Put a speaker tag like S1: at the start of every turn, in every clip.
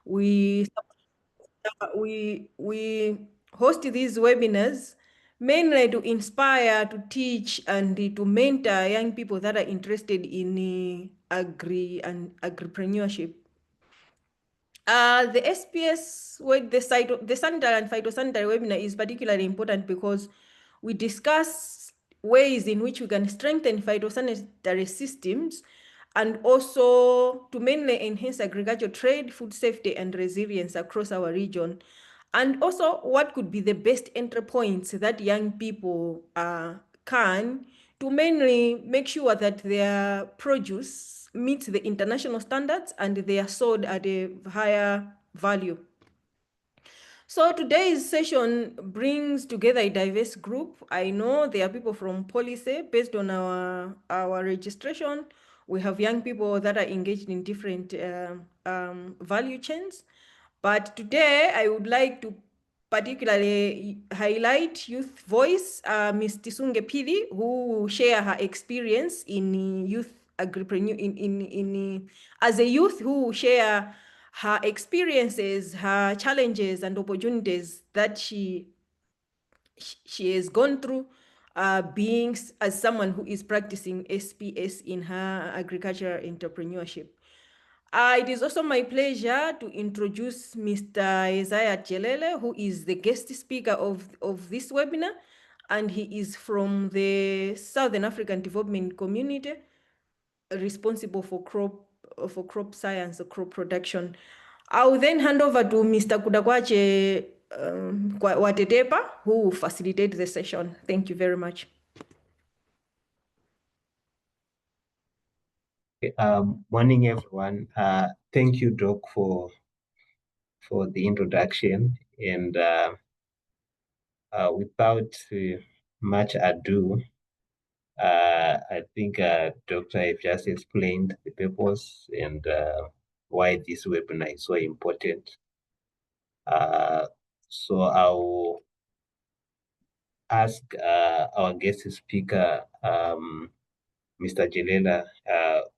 S1: We we host these webinars mainly to inspire, to teach, and to mentor young people that are interested in agri and agripreneurship. The SPS, the sanitary and phytosanitary webinar is particularly important because we discuss ways in which we can strengthen phytosanitary systems and also to mainly enhance agricultural trade, food safety, and resilience across our region. And also what could be the best entry points that young people can to mainly make sure that their produce meets the international standards and they are sold at a higher value. So today's session brings together a diverse group. I know there are people from policy based on our registration. We have young people that are engaged in different value chains. But today I would like to particularly highlight youth voice, Ms. Tisunge Pili, who will share her experience in youth agripreneur in as a youth who will share her experiences, her challenges and opportunities that she has gone through being as someone who is practicing SPS in her agricultural entrepreneurship. It is also my pleasure to introduce Mr. Isaiah Jelele, who is the guest speaker of this webinar, and he is from the Southern African Development Community, responsible for crop science or crop production. I will then hand over to Mr. Kudakwache Watetepa, who will facilitate the session. Thank you very much.
S2: Morning, everyone. Thank you, Doc, for the introduction. And without much ado, I think Dr. have just explained the purpose and why this webinar is so important. So I'll ask our guest speaker, Mr. Jelela,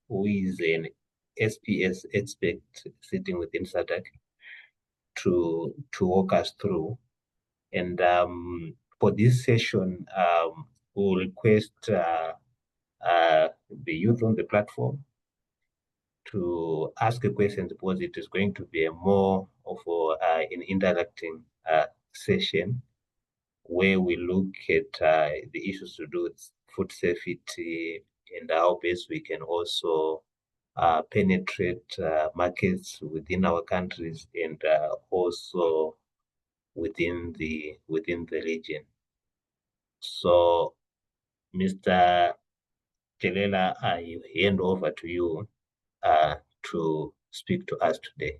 S2: who is an SPS expert sitting within SADC, to walk us through. And for this session, we'll request the youth on the platform to ask a question because it is going to be a more of an interacting session where we look at the issues to do with food safety and how best we can also penetrate markets within our countries and also within the region. So, Mr. Jelela, I hand over to you to speak to us today.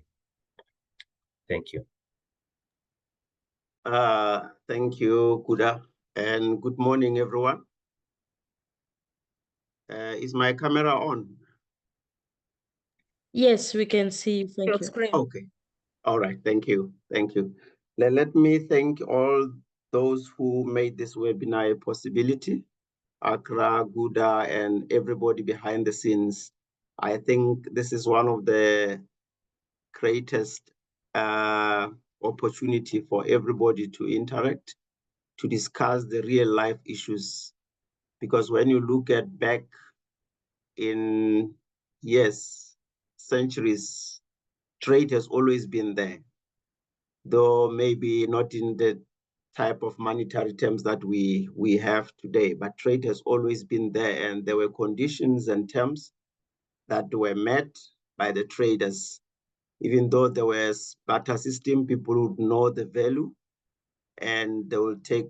S2: Thank you.
S3: Thank you, Kuda, and good morning, everyone. Is my camera on?
S4: Yes, we can see. Thank
S1: Your
S4: you.
S1: screen.
S3: Okay. All right. Thank you. Thank you. Let me thank all those who made this webinar a possibility. Accra, Guda, and everybody behind the scenes. I think this is one of the greatest opportunity for everybody to interact, to discuss the real life issues. Because when you look at back in years, centuries, trade has always been there, though maybe not in the type of monetary terms that we have today, but trade has always been there, and there were conditions and terms that were met by the traders. Even though there was barter system, people would know the value and they will take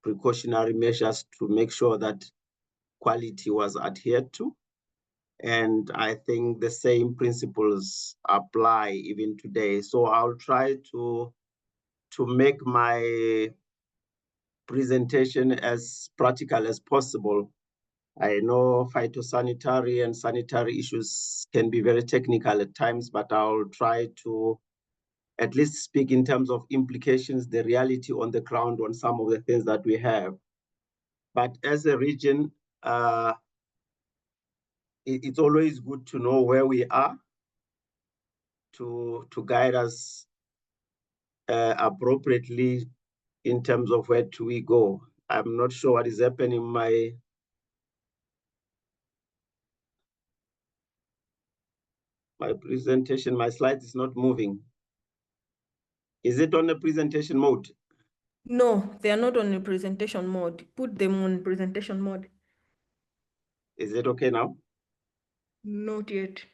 S3: precautionary measures to make sure that quality was adhered to. And I think the same principles apply even today. So I'll try to make my presentation as practical as possible. I know phytosanitary and sanitary issues can be very technical at times, but I'll try to at least speak in terms of implications, the reality on the ground on some of the things that we have. But as a region, it's always good to know where we are to guide us appropriately in terms of where do we go. I'm not sure what is happening. My presentation, my slide is not moving. Is it on a presentation mode?
S1: No, they are not on a presentation mode. Put them on presentation mode.
S3: Is it okay now?
S1: Not yet.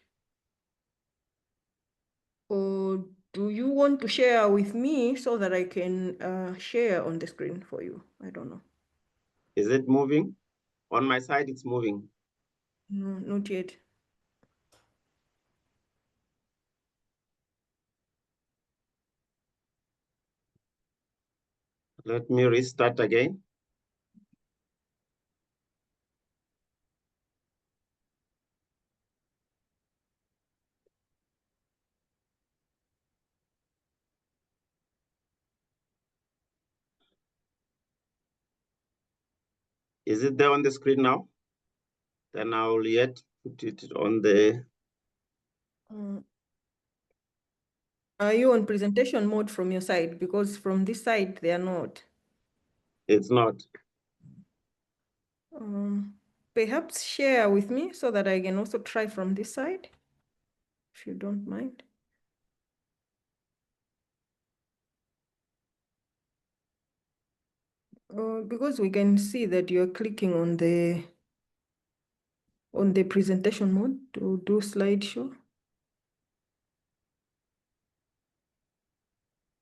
S1: Or do you want to share with me so that I can share on the screen for you? I don't know.
S3: Is it moving? On my side, it's moving.
S1: No, not yet.
S3: Let me restart again. Is it there on the screen now? Then I will yet put it on the...
S1: Are you on presentation mode from your side? Because from this side, they are not.
S3: It's not.
S1: Perhaps share with me so that I can also try from this side, if you don't mind. Because we can see that you're clicking on the presentation mode to do slideshow.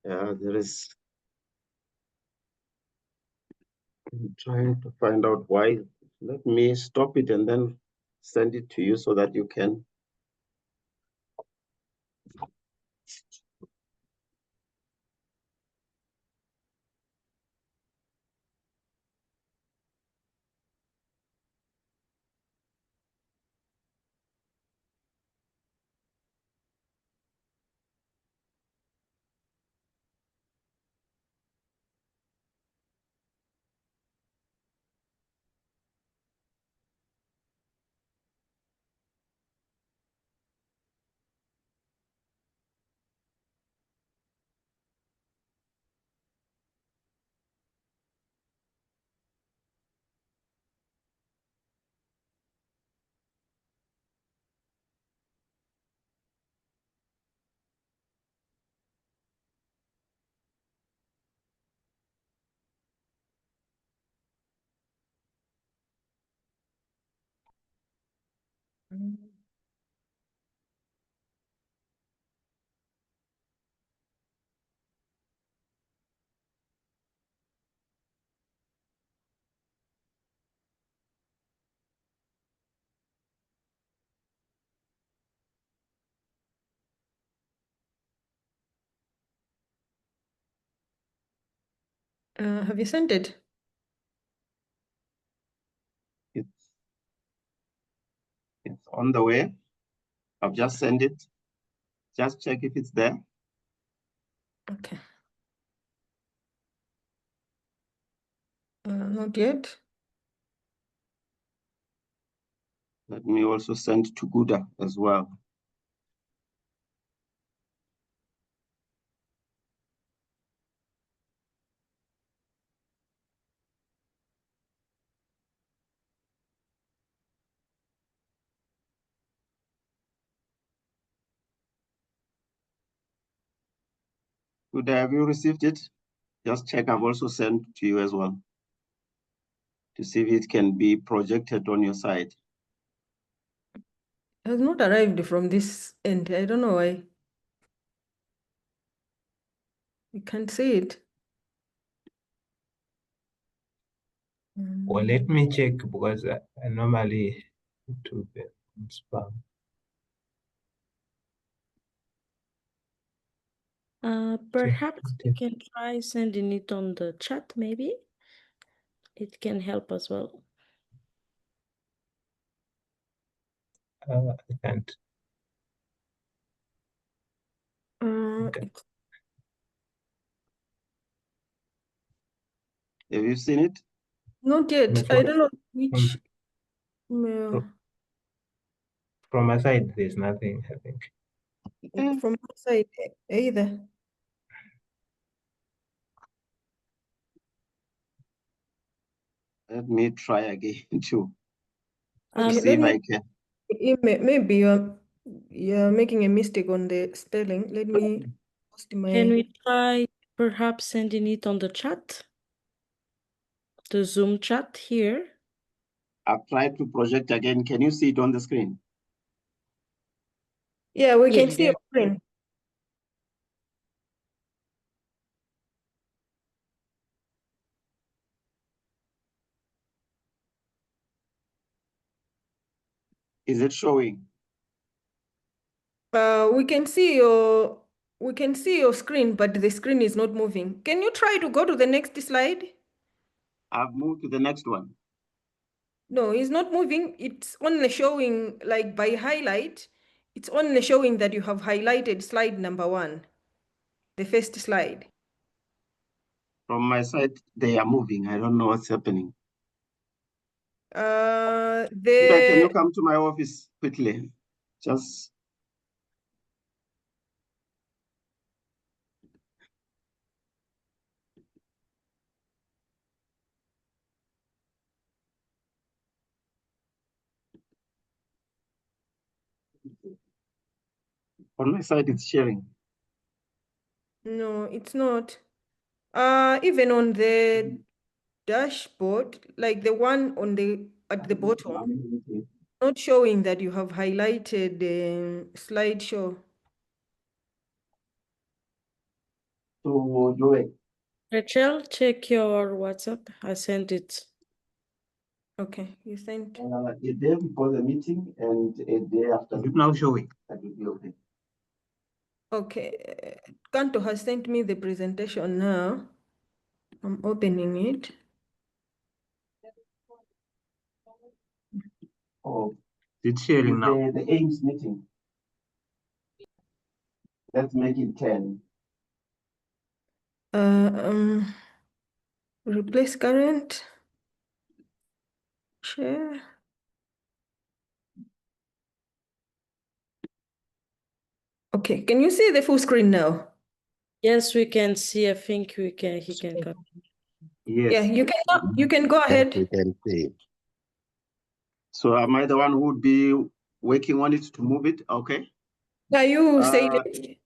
S3: Yeah, there is... I'm trying to find out why. Let me stop it and then send it to you so that you can...
S1: Have you sent it?
S3: It's on the way. I've just sent it. Just check if it's there.
S1: Okay. Not yet.
S3: Let me also send to Guda as well. Guda, have you received it? Just check. I've also sent to you as well to see if it can be projected on your side.
S1: It has not arrived from this end. I don't know why. You can't see it.
S2: Well, let me check because I normally to the spam.
S4: Perhaps you can try sending it on the chat, maybe. It can help as well.
S2: I can't.
S1: Okay.
S3: Have you seen it?
S1: Not yet. I don't know which.
S2: From my side, there's nothing, I think.
S1: from my side either.
S3: Let me try again too.
S1: Okay,
S3: See if I can.
S1: Maybe you're making a mistake on the spelling. Let me post
S4: Can
S1: my.
S4: we try perhaps sending it on the chat? The Zoom chat here.
S3: I've tried to project again. Can you see it on the screen?
S1: Yeah, we can
S4: Yes.
S1: see your screen.
S3: Is it showing?
S1: We can see your screen, but the screen is not moving. Can you try to go to the next slide?
S3: I've moved to the next one.
S1: No, it's not moving. It's only showing, like by highlight, it's only showing that you have highlighted slide number 1, the first slide.
S3: From my side, they are moving. I don't know what's happening. Can you come to my office quickly? Just. On my side, it's sharing.
S1: No, it's not. Even on the dashboard, like the one at the bottom, not showing that you have highlighted the slideshow.
S3: To do it.
S1: Rachel, check your WhatsApp. I sent it. Okay, you sent.
S3: A day before the meeting and a day after. Is it now showing? That will be okay.
S1: Okay, Kanto has sent me the presentation now. I'm opening it.
S3: Oh, it's sharing now. The AIMS meeting. Let's make it 10.
S1: Replace current. Share. Okay, can you see the full screen now?
S4: Yes, we can see. I think he can come.
S3: Yes.
S1: Yeah, you can go ahead.
S3: We can see. So am I the one who would be working on it to move it? Okay.
S1: Yeah, you say it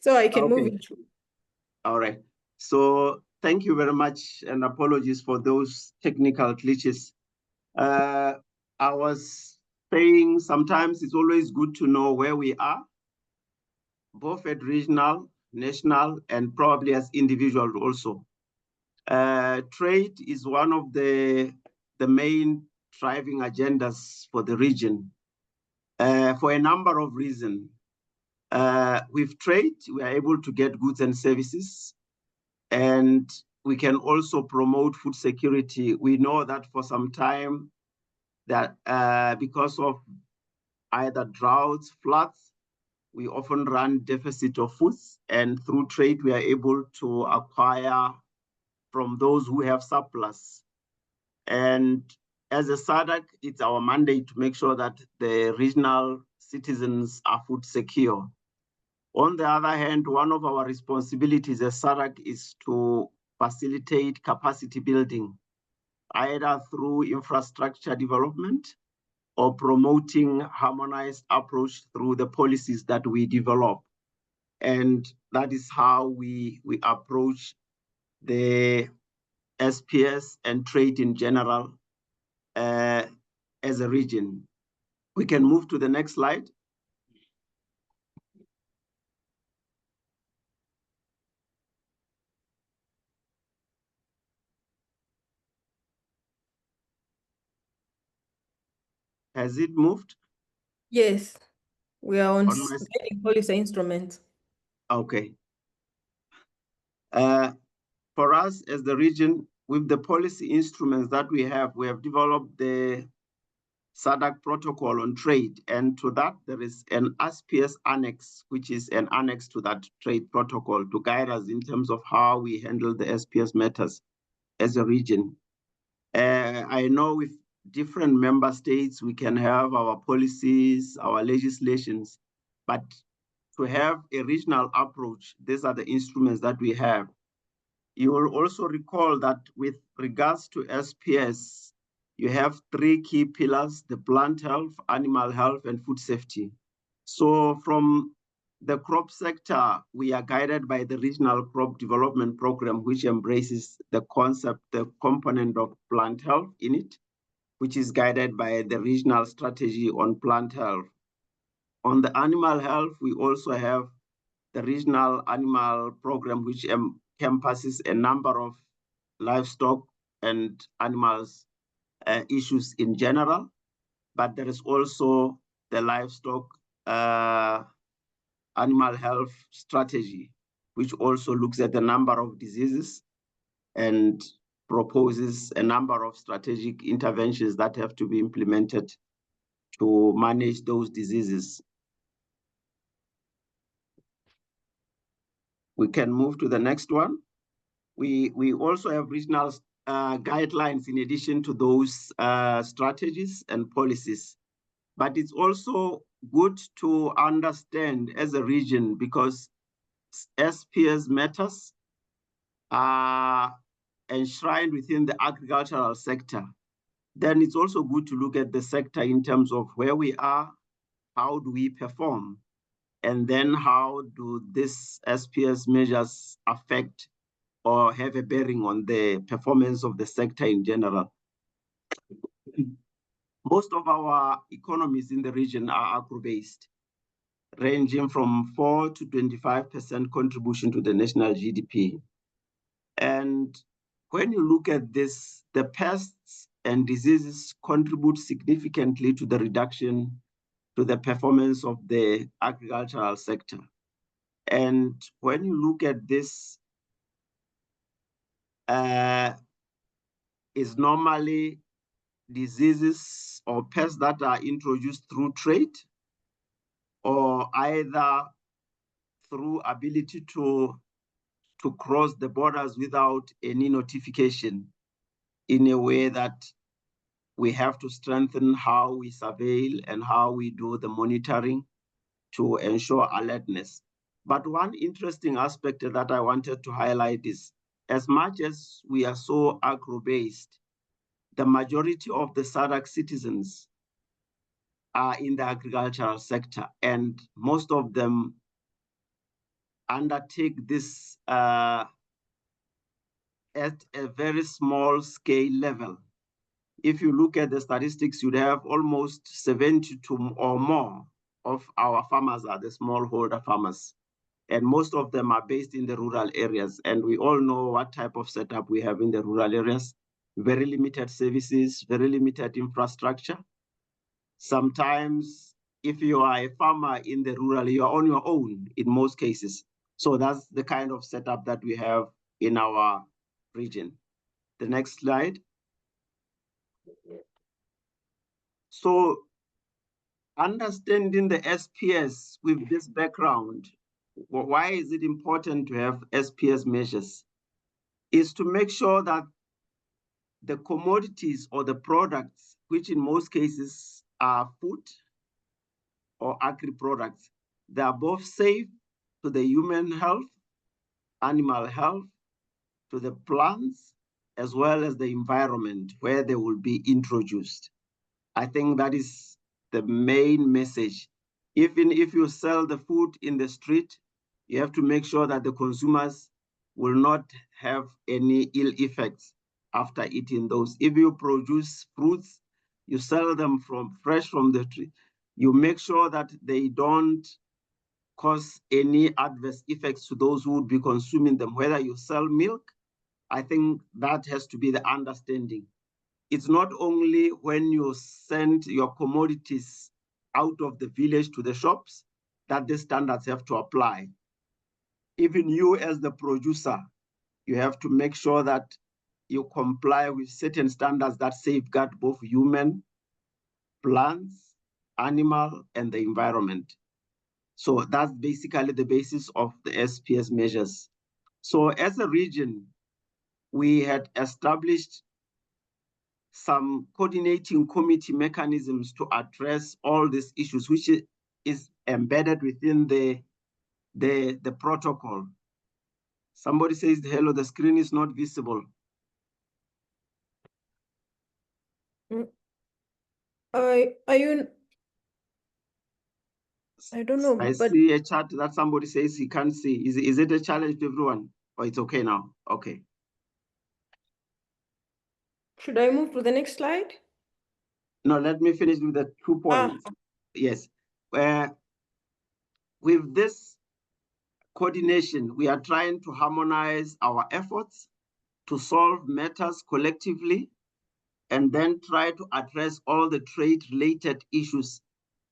S1: so I can move it.
S3: All right. So thank you very much and apologies for those technical glitches. I was saying sometimes it's always good to know where we are, both at regional, national, and probably as individuals also. Trade is one of the main driving agendas for the region for a number of reasons. With trade, we are able to get goods and services, and we can also promote food security. We know that for some time that because of either droughts, floods, we often run deficit of foods, and through trade, we are able to acquire from those who have surplus. And as a SADC, it's our mandate to make sure that the regional citizens are food secure. On the other hand, one of our responsibilities as SADC is to facilitate capacity building, either through infrastructure development or promoting harmonized approach through the policies that we develop. And that is how we approach the SPS and trade in general as a region. We can move to the next slide. Has it moved?
S1: Yes, we are on policy instruments.
S3: Okay. For us as the region, with the policy instruments that we have developed the SADC protocol on trade. And to that, there is an SPS annex, which is an annex to that trade protocol to guide us in terms of how we handle the SPS matters as a region. I know with different member states, we can have our policies, our legislations, but to have a regional approach, these are the instruments that we have. You will also recall that with regards to SPS, you have 3 key pillars: the plant health, animal health, and food safety. So from the crop sector, we are guided by the Regional Crop Development Program, which embraces the concept, the component of plant health in it, which is guided by the Regional Strategy on Plant Health. On the animal health, we also have the Regional Animal Program, which encompasses a number of livestock and animals issues in general, but there is also the livestock animal health strategy, which also looks at a number of diseases and proposes a number of strategic interventions that have to be implemented to manage those diseases. We can move to the next one. We also have regional guidelines in addition to those strategies and policies. But it's also good to understand as a region, because SPS matters are enshrined within the agricultural sector. Then it's also good to look at the sector in terms of where we are, how do we perform, and then how do these SPS measures affect or have a bearing on the performance of the sector in general. Most of our economies in the region are agro-based, ranging from 4 to 25% contribution to the national GDP. And when you look at this, the pests and diseases contribute significantly to the reduction to the performance of the agricultural sector. And when you look at this, is normally diseases or pests that are introduced through trade, or either through ability to cross the borders without any notification, in a way that we have to strengthen how we surveil and how we do the monitoring to ensure alertness. But one interesting aspect that I wanted to highlight is, as much as we are so agro-based, the majority of the SADC citizens are in the agricultural sector, and most of them undertake this at a very small scale level. If you look at the statistics, you'd have almost 72 or more of our farmers are the smallholder farmers. And most of them are based in the rural areas. And we all know what type of setup we have in the rural areas: very limited services, very limited infrastructure. Sometimes, if you are a farmer in the rural, you're on your own in most cases. So that's the kind of setup that we have in our region. The next slide. So understanding the SPS with this background, why is it important to have SPS measures? Is to make sure that the commodities or the products, which in most cases are food or agri-products, they are both safe to the human health, animal health, to the plants, as well as the environment where they will be introduced. I think that is the main message. Even if you sell the food in the street, you have to make sure that the consumers will not have any ill effects after eating those. If you produce fruits, you sell them fresh from the tree, you make sure that they don't cause any adverse effects to those who would be consuming them. Whether you sell milk, I think that has to be the understanding. It's not only when you send your commodities out of the village to the shops that the standards have to apply. Even you as the producer, you have to make sure that you comply with certain standards that safeguard both human, plants, animal, and the environment. So that's basically the basis of the SPS measures. So as a region, we had established some coordinating committee mechanisms to address all these issues, which is embedded within the the protocol. Somebody says, hello, the screen is not visible.
S1: Are you? I don't know.
S3: I see a chat that somebody says he can't see. Is it a challenge to everyone? Or it's okay now? Okay.
S1: Should I move to the next slide?
S3: No, let me finish with the 2 points. Yes. With this coordination, we are trying to harmonize our efforts to solve matters collectively and then try to address all the trade-related issues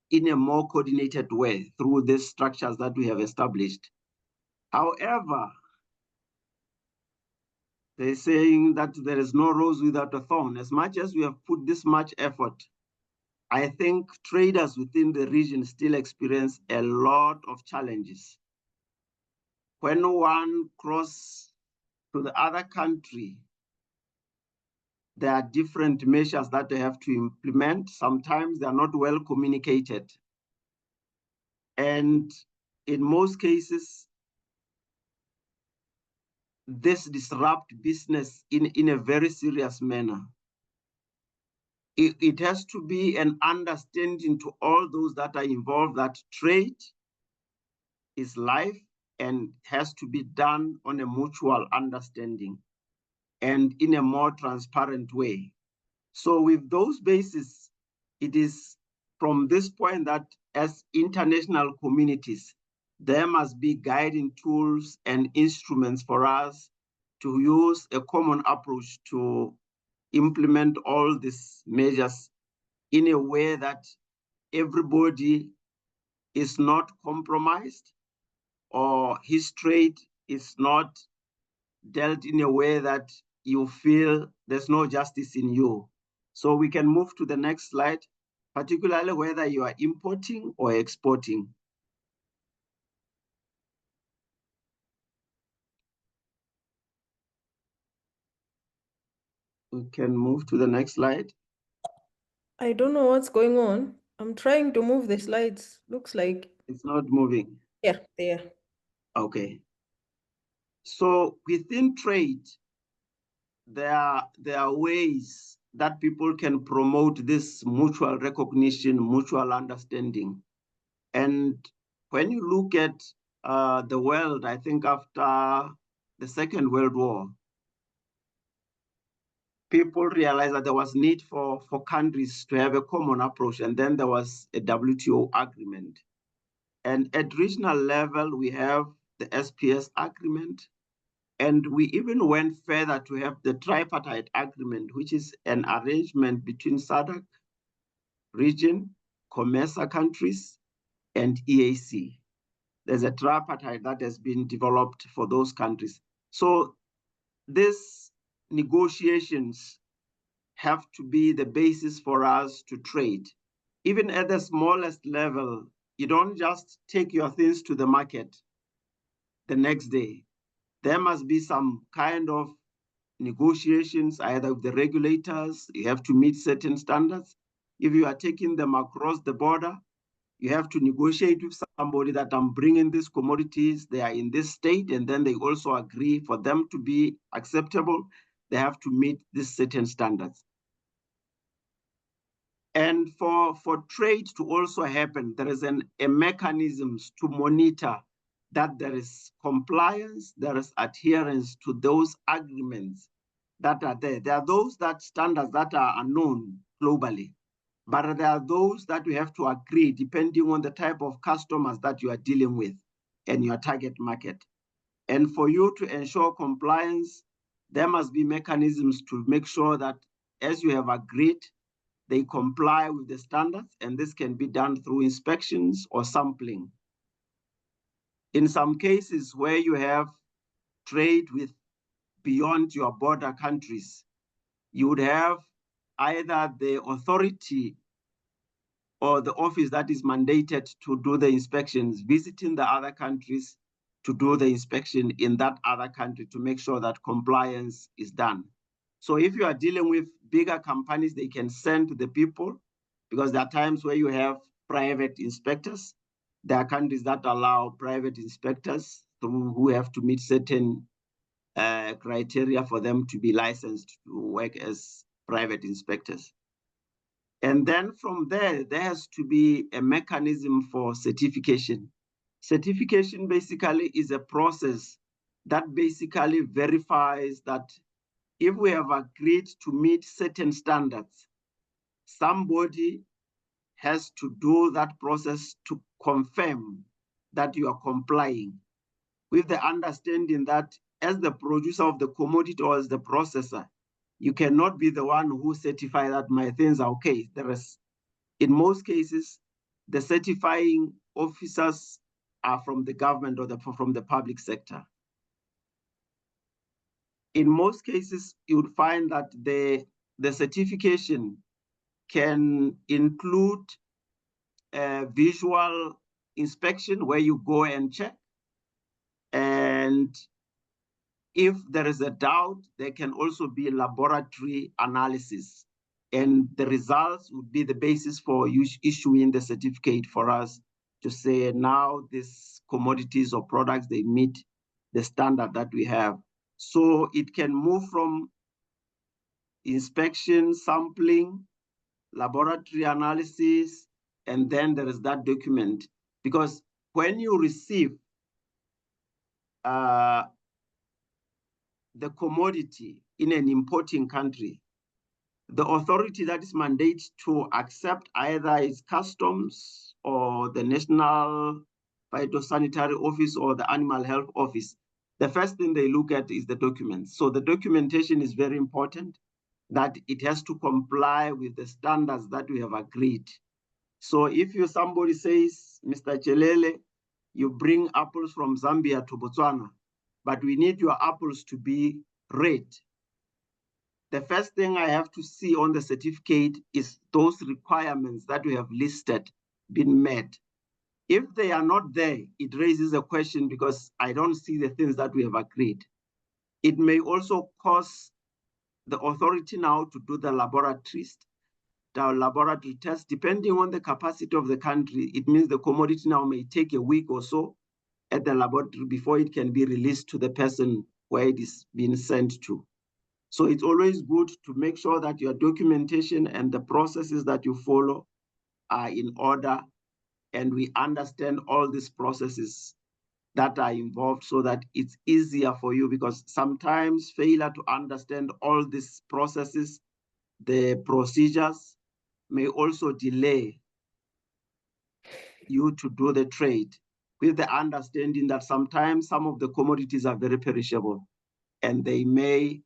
S3: in a more coordinated way through these structures that we have established. However, they're saying that there is no rose without a thorn. As much as we have put this much effort, I think traders within the region still experience a lot of challenges. When one crosses to the other country, there are different measures that they have to implement. Sometimes they are not well communicated. And in most cases, this disrupts business in a very serious manner. It has to be an understanding to all those that are involved that trade is life and has to be done on a mutual understanding and in a more transparent way. So with those bases, it is from this point that as international communities, there must be guiding tools and instruments for us to use a common approach to implement all these measures in a way that everybody is not compromised or his trade is not dealt in a way that you feel there's no justice in you. So we can move to the next slide, particularly whether you are importing or exporting. We can move to the next slide.
S1: I don't know what's going on. I'm trying to move the slides. Looks like
S3: it's not moving.
S1: Yeah, there.
S3: Okay. So within trade, there are ways that people can promote this mutual recognition, mutual understanding. And when you look at the world, I think after the Second World War, people realized that there was need for countries to have a common approach, and then there was a WTO agreement. And at regional level, we have the SPS agreement, and we even went further to have the tripartite agreement, which is an arrangement between SADC region, COMESA countries, and EAC. There's a tripartite that has been developed for those countries. So these negotiations have to be the basis for us to trade. Even at the smallest level, you don't just take your things to the market the next day. There must be some kind of negotiations, either with the regulators, you have to meet certain standards. If you are taking them across the border, you have to negotiate with somebody that I'm bringing these commodities, they are in this state, and then they also agree for them to be acceptable, they have to meet these certain standards. And for trade to also happen, there is a mechanisms to monitor that there is compliance, there is adherence to those agreements that are there. There are those that standards that are unknown globally, but there are those that we have to agree depending on the type of customers that you are dealing with and your target market. And for you to ensure compliance, there must be mechanisms to make sure that as you have agreed, they comply with the standards, and this can be done through inspections or sampling. In some cases where you have trade with beyond your border countries, you would have either the authority or the office that is mandated to do the inspections, visiting the other countries to do the inspection in that other country to make sure that compliance is done. So if you are dealing with bigger companies, they can send the people, because there are times where you have private inspectors. There are countries that allow private inspectors who have to meet certain criteria for them to be licensed to work as private inspectors. And then from there has to be a mechanism for certification. Certification basically is a process that basically verifies that if we have agreed to meet certain standards, somebody has to do that process to confirm that you are complying, with the understanding that as the producer of the commodity or as the processor, you cannot be the one who certify that my things are okay. In most cases, the certifying officers are from the government or from the public sector. In most cases, you would find that the certification can include a visual inspection where you go and check. And if there is a doubt, there can also be laboratory analysis. And the results would be the basis for issuing the certificate for us to say now these commodities or products, they meet the standard that we have. So it can move from inspection, sampling, laboratory analysis, and then there is that document. Because when you receive the commodity in an importing country, the authority that is mandated to accept either is customs or the National Phytosanitary Office or the Animal Health Office. The first thing they look at is the documents. So the documentation is very important, that it has to comply with the standards that we have agreed. So if somebody says, Mr. Chelele, you bring apples from Zambia to Botswana, but we need your apples to be red. The first thing I have to see on the certificate is those requirements that we have listed been met. If they are not there, it raises a question because I don't see the things that we have agreed. It may also cause the authority now to do the laboratory test, depending on the capacity of the country. It means the commodity now may take a week or so at the laboratory before it can be released to the person where it is being sent to. So it's always good to make sure that your documentation and the processes that you follow are in order, and we understand all these processes that are involved so that it's easier for you, because sometimes failure to understand all these processes, the procedures, may also delay you to do the trade, with the understanding that sometimes some of the commodities are very perishable and they may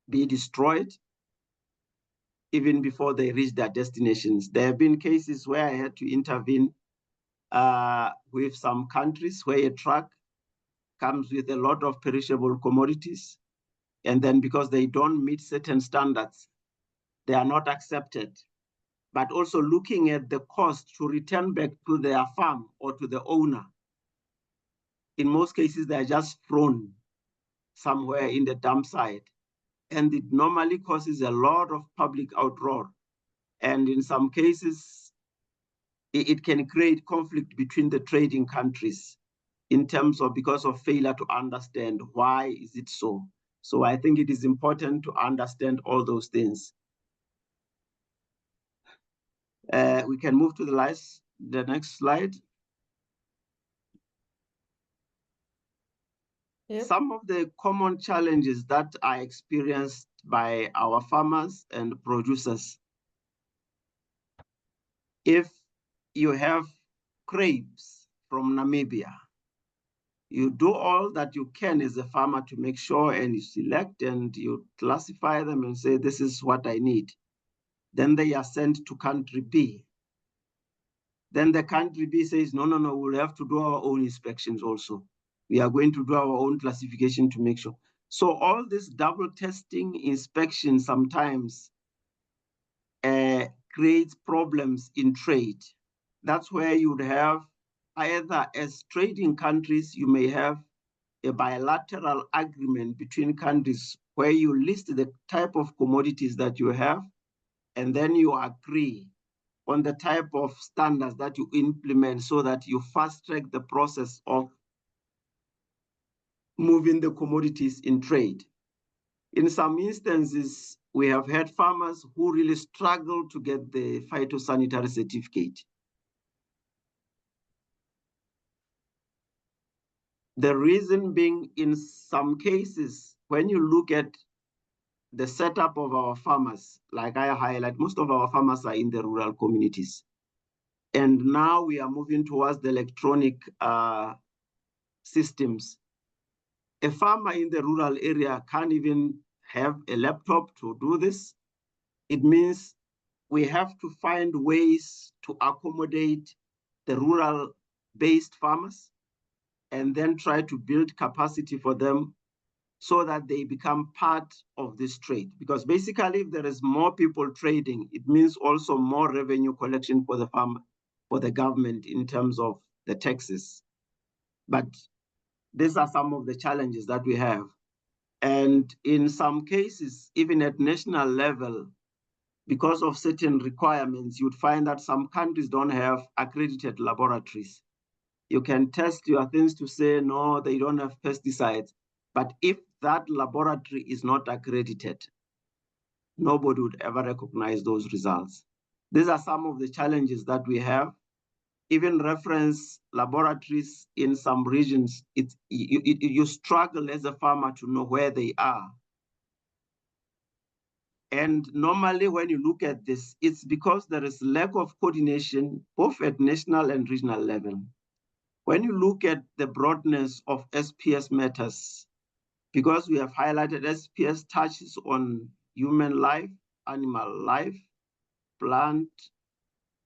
S3: be destroyed even before they reach their destinations. There have been cases where I had to intervene with some countries where a truck comes with a lot of perishable commodities, and then because they don't meet certain standards, they are not accepted. But also looking at the cost to return back to their farm or to the owner. In most cases, they are just thrown somewhere in the dump site. And it normally causes a lot of public outroar. And in some cases, it can create conflict between the trading countries in terms of, because of failure to understand why is it so. So I think it is important to understand all those things. We can move to the next slide. Yep. Some of the common challenges that are experienced by our farmers and producers. If you have grapes from Namibia, you do all that you can as a farmer to make sure, and you select and you classify them and say, this is what I need. Then they are sent to country B. Then the country B says, no, we'll have to do our own inspections also. We are going to do our own classification to make sure. So all this double testing inspection sometimes creates problems in trade. That's where you would have either, as trading countries, you may have a bilateral agreement between countries where you list the type of commodities that you have, and then you agree on the type of standards that you implement so that you fast track the process of moving the commodities in trade. In some instances, we have had farmers who really struggle to get the phytosanitary certificate. The reason being, in some cases, when you look at the setup of our farmers, like I highlight, most of our farmers are in the rural communities. And now we are moving towards the electronic systems. A farmer in the rural area can't even have a laptop to do this. It means we have to find ways to accommodate the rural-based farmers and then try to build capacity for them so that they become part of this trade. Because basically, if there is more people trading, it means also more revenue collection for the farmer, for the government in terms of the taxes. But these are some of the challenges that we have. And in some cases, even at national level, because of certain requirements, you'd find that some countries don't have accredited laboratories. You can test your things to say, no, they don't have pesticides. But if that laboratory is not accredited, nobody would ever recognize those results. These are some of the challenges that we have. Even reference laboratories in some regions, you struggle as a farmer to know where they are. And normally when you look at this, it's because there is lack of coordination, both at national and regional level. When you look at the broadness of SPS matters, because we have highlighted SPS touches on human life, animal life, plant,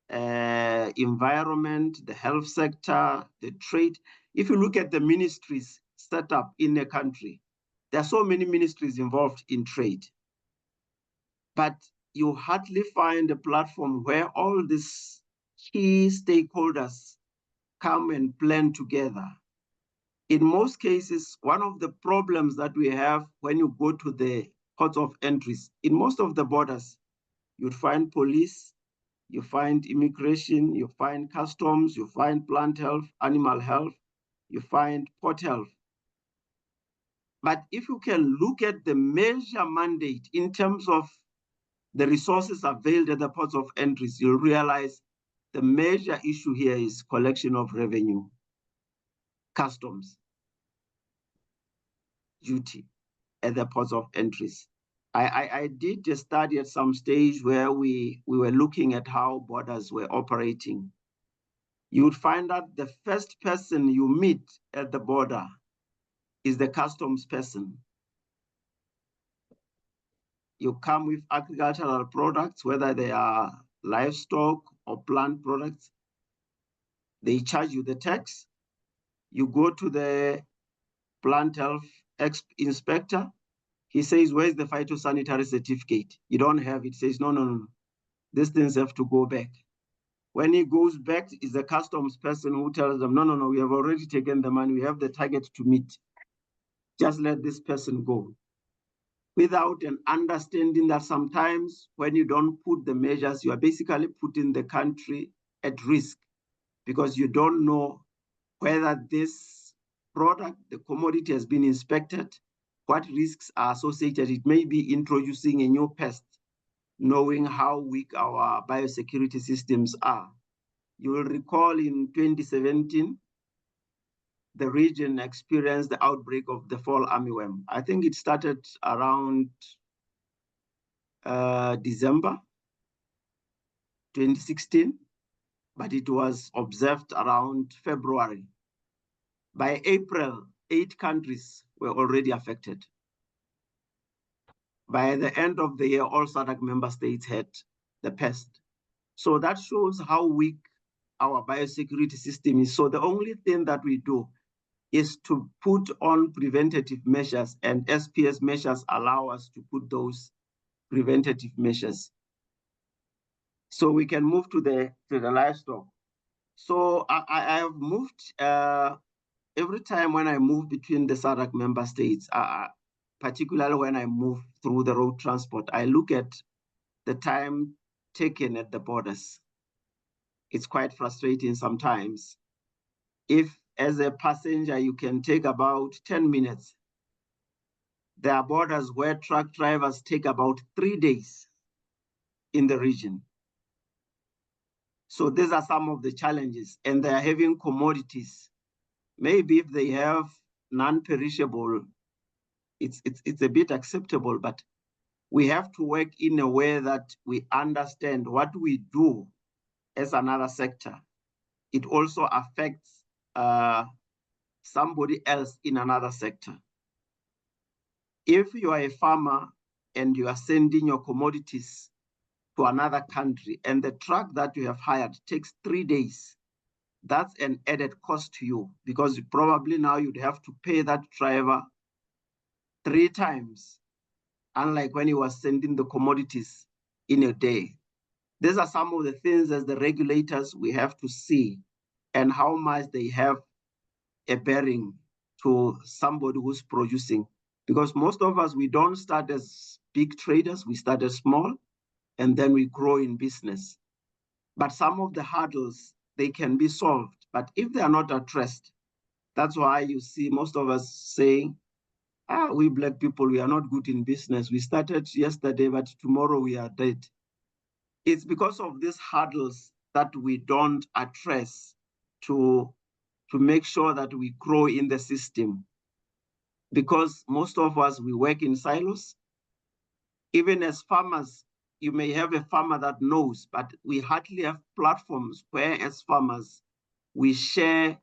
S3: environment, the health sector, the trade. If you look at the ministries set up in a country, there are so many ministries involved in trade. But you hardly find a platform where all these key stakeholders come and plan together. In most cases, one of the problems that we have when you go to the ports of entries, in most of the borders, you'd find police, you find immigration, you find customs, you find plant health, animal health, you find port health. But if you can look at the measure mandate in terms of the resources availed at the ports of entries, you'll realize the major issue here is collection of revenue, customs, duty at the ports of entries. I did a study at some stage where we were looking at how borders were operating. You would find that the first person you meet at the border is the customs person. You come with agricultural products, whether they are livestock or plant products. They charge you the tax. You go to the plant health inspector. He says, where's the phytosanitary certificate? You don't have it. He says, no. These things have to go back. When he goes back, is the customs person who tells them, no, we have already taken the money. We have the target to meet. Just let this person go. Without an understanding that sometimes when you don't put the measures, you are basically putting the country at risk because you don't know whether this product, the commodity has been inspected, what risks are associated. It may be introducing a new pest, knowing how weak our biosecurity systems are. You will recall in 2017, the region experienced the outbreak of the fall armyworm. I think it started around December 2016, but it was observed around February. By April, 8 countries were already affected. By the end of the year, all SADC member states had the pest. So that shows how weak our biosecurity system is. So the only thing that we do is to put on preventative measures, and SPS measures allow us to put those preventative measures. So we can move to the livestock. So I have moved, every time when I move between the SADC member states, particularly when I move through the road transport, I look at the time taken at the borders. it's quite frustrating sometimes. If as a passenger, you can take about 10 minutes, there are borders where truck drivers take about 3 days in the region. So these are some of the challenges, and they are having commodities. Maybe if they have non-perishable, it's a bit acceptable, but we have to work in a way that we understand what we do as another sector. It also affects somebody else in another sector. If you are a farmer and you are sending your commodities to another country and the truck that you have hired takes 3 days, that's an added cost to you, because probably now you'd have to pay that driver 3 times, unlike when he was sending the commodities in a day. These are some of the things as the regulators we have to see, and how much they have a bearing to somebody who's producing. Because most of us, we don't start as big traders, we start as small, and then we grow in business. But some of the hurdles, they can be solved. But if they are not addressed, that's why you see most of us saying, we Black people, we are not good in business. We started yesterday, but tomorrow we are dead. It's because of these hurdles that we don't address to make sure that we grow in the system. Because most of us, we work in silos. Even as farmers, you may have a farmer that knows, but we hardly have platforms where as farmers, we share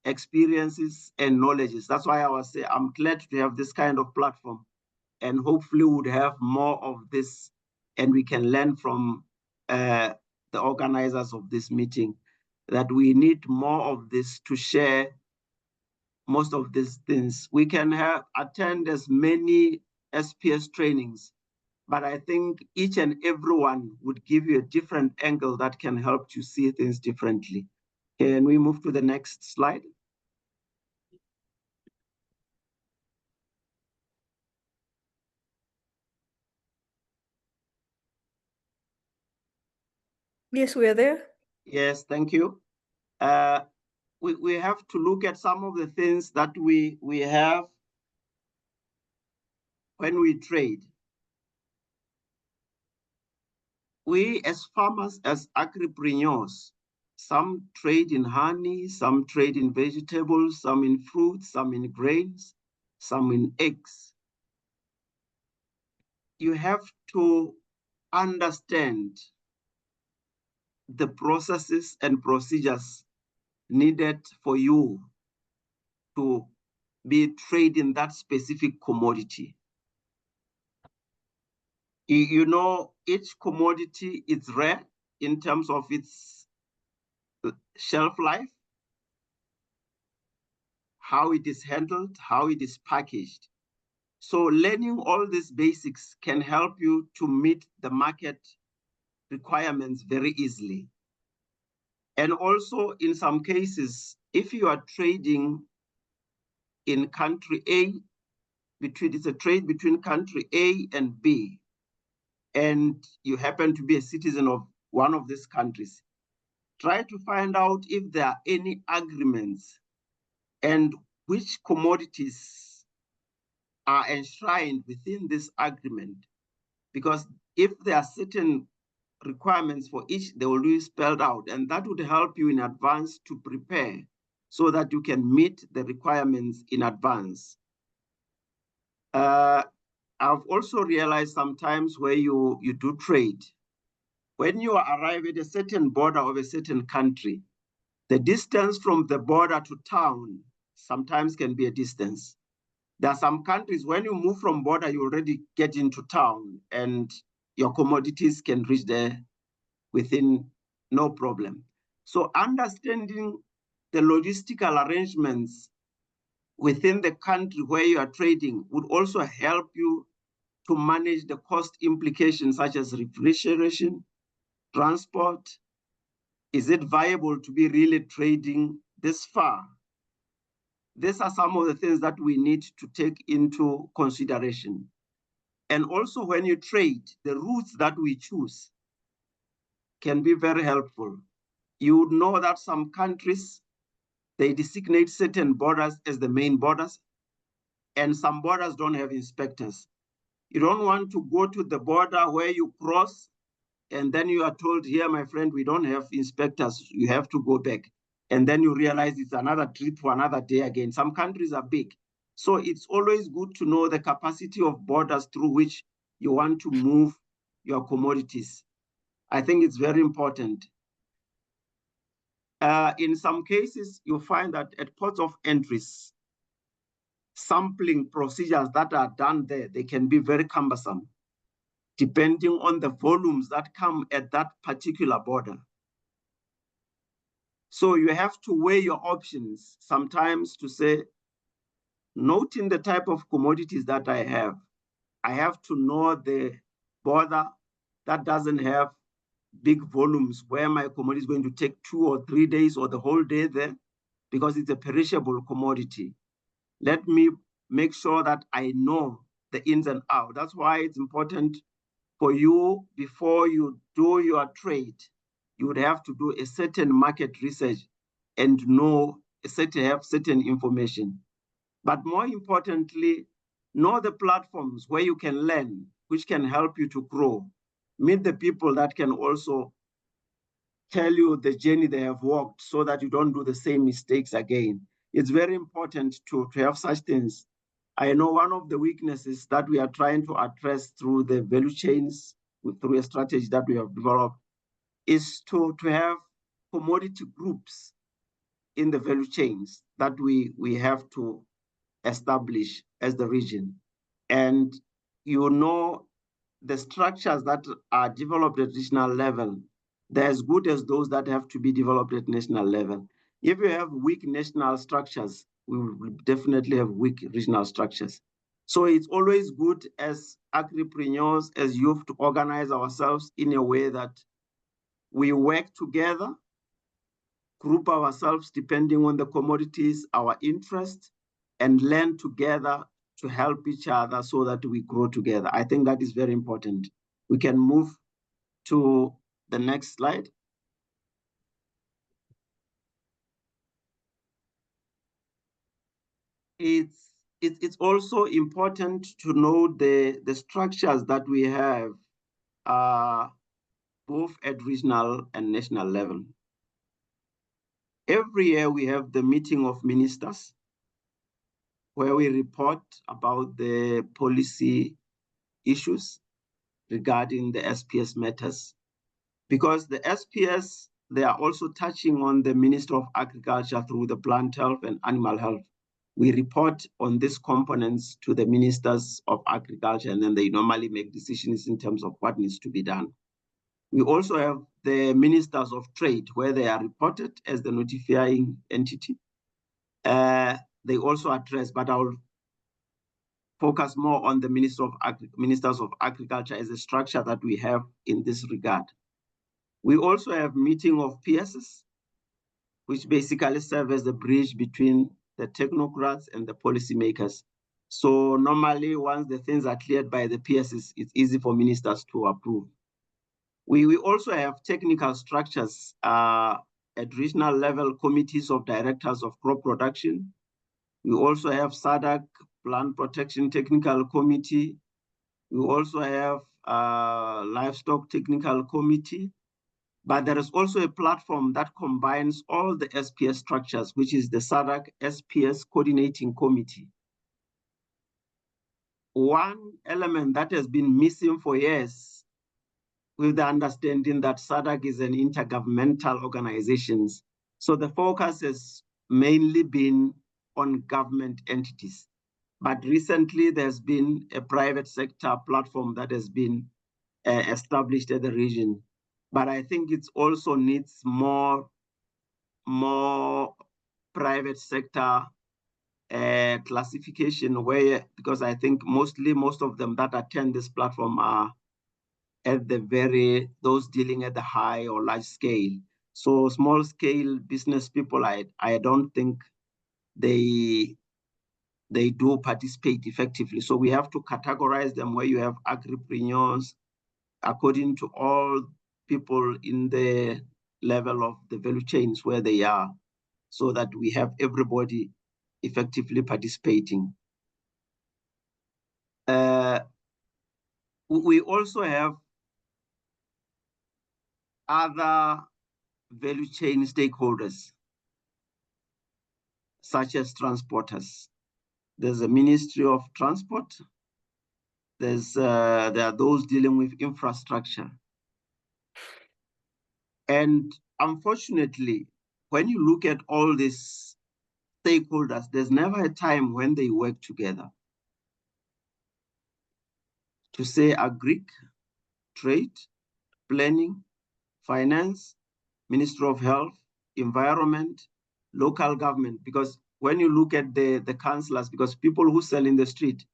S3: experiences and knowledges. That's why I was saying, I'm glad to have this kind of platform, and hopefully we would have more of this, and we can learn from the organizers of this meeting, that we need more of this to share most of these things. We can attend as many SPS trainings, but I think each and every one would give you a different angle that can help you see things differently. Can we move to the next slide?
S1: Yes, we are there.
S3: Yes, thank you. We have to look at some of the things that we have when we trade. We as farmers, as agripreneurs, some trade in honey, some trade in vegetables, some in fruits, some in grains, some in eggs. You have to understand the processes and procedures needed for you to be trading that specific commodity. You know, each commodity is rare in terms of its shelf life, how it is handled, how it is packaged. So learning all these basics can help you to meet the market requirements very easily. And also in some cases, if you are trading in country A, it's a trade between country A and B, and you happen to be a citizen of one of these countries, try to find out if there are any agreements and which commodities are enshrined within this agreement. Because if there are certain requirements for each, they will be spelled out, and that would help you in advance to prepare so that you can meet the requirements in advance. I've also realized sometimes where you do trade, when you arrive at a certain border of a certain country, the distance from the border to town sometimes can be a distance. There are some countries, when you move from border, you already get into town and your commodities can reach there within no problem. So understanding the logistical arrangements within the country where you are trading would also help you to manage the cost implications such as refrigeration, transport. Is it viable to be really trading this far? These are some of the things that we need to take into consideration. And also when you trade, the routes that we choose can be very helpful. You know that some countries, they designate certain borders as the main borders, and some borders don't have inspectors. You don't want to go to the border where you cross, and then you are told, here, my friend, we don't have inspectors, you have to go back. And then you realize it's another trip for another day again. Some countries are big. So it's always good to know the capacity of borders through which you want to move your commodities. I think it's very important. In some cases, you find that at ports of entries, sampling procedures that are done there, they can be very cumbersome, depending on the volumes that come at that particular border. So you have to weigh your options sometimes to say, noting the type of commodities that I have to know the border that doesn't have big volumes where my commodity is going to take 2 or 3 days or the whole day there because it's a perishable commodity. Let me make sure that I know the ins and outs. That's why it's important for you, before you do your trade, you would have to do a certain market research and have certain information. But more importantly, know the platforms where you can learn, which can help you to grow. Meet the people that can also tell you the journey they have walked so that you don't do the same mistakes again. It's very important to have such things. I know one of the weaknesses that we are trying to address through the value chains, through a strategy that we have developed, is to have commodity groups in the value chains that we have to establish as the region. And you know the structures that are developed at regional level, they're as good as those that have to be developed at national level. If you have weak national structures, we will definitely have weak regional structures. So it's always good as agripreneurs, as youth, to organize ourselves in a way that we work together, group ourselves depending on the commodities, our interests, and learn together to help each other so that we grow together. I think that is very important. We can move to the next slide. It's also important to know the structures that we have both at regional and national level. Every year we have the meeting of ministers where we report about the policy issues regarding the SPS matters. Because the SPS, they are also touching on the Minister of Agriculture through the plant health and animal health. We report on these components to the ministers of agriculture, and then they normally make decisions in terms of what needs to be done. We also have the ministers of trade, where they are reported as the notifying entity. They also address, but I'll focus more on the ministers of agriculture as a structure that we have in this regard. We also have meeting of PSs, which basically serve as the bridge between the technocrats and the policymakers. So normally, once the things are cleared by the PSs, it's easy for ministers to approve. We also have technical structures at regional level, committees of directors of crop production. We also have SADC, Plant Protection Technical Committee. We also have Livestock Technical Committee. But there is also a platform that combines all the SPS structures, which is the SADC SPS Coordinating Committee. One element that has been missing for years, with the understanding that SADC is an intergovernmental organization. So the focus has mainly been on government entities. But recently, there's been a private sector platform that has been established at the region. But I think it also needs more private sector classification, because I think most of them that attend this platform are at those dealing at the high or large scale. So small scale business people, I don't think they do participate effectively. So we have to categorize them where you have agripreneurs according to all people in the level of the value chains where they are, so that we have everybody effectively participating. We also have other value chain stakeholders, such as transporters. There's a Ministry of Transport. There are those dealing with infrastructure. And unfortunately, when you look at all these stakeholders, there's never a time when they work together. To say agric, trade, planning, finance, Ministry of Health, environment, local government, because when you look at the councillors, because people who sell in the street,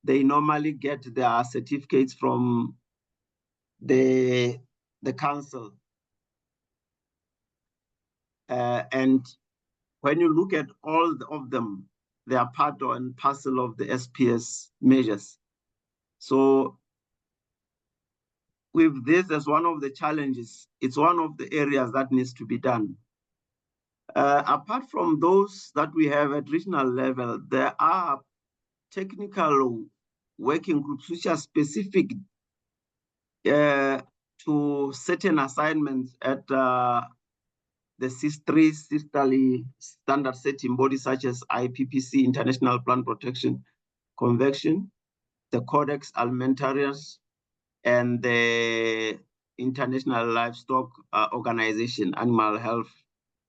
S3: they normally get their certificates from the council. And when you look at all of them, they are part and parcel of the SPS measures. So with this as one of the challenges, it's one of the areas that needs to be done. Apart from those that we have at regional level, there are technical working groups which are specific to certain assignments at the three sisterly standard setting bodies such as IPPC, International Plant Protection Convention, the Codex Alimentarius, and the International Livestock Organization, Animal Health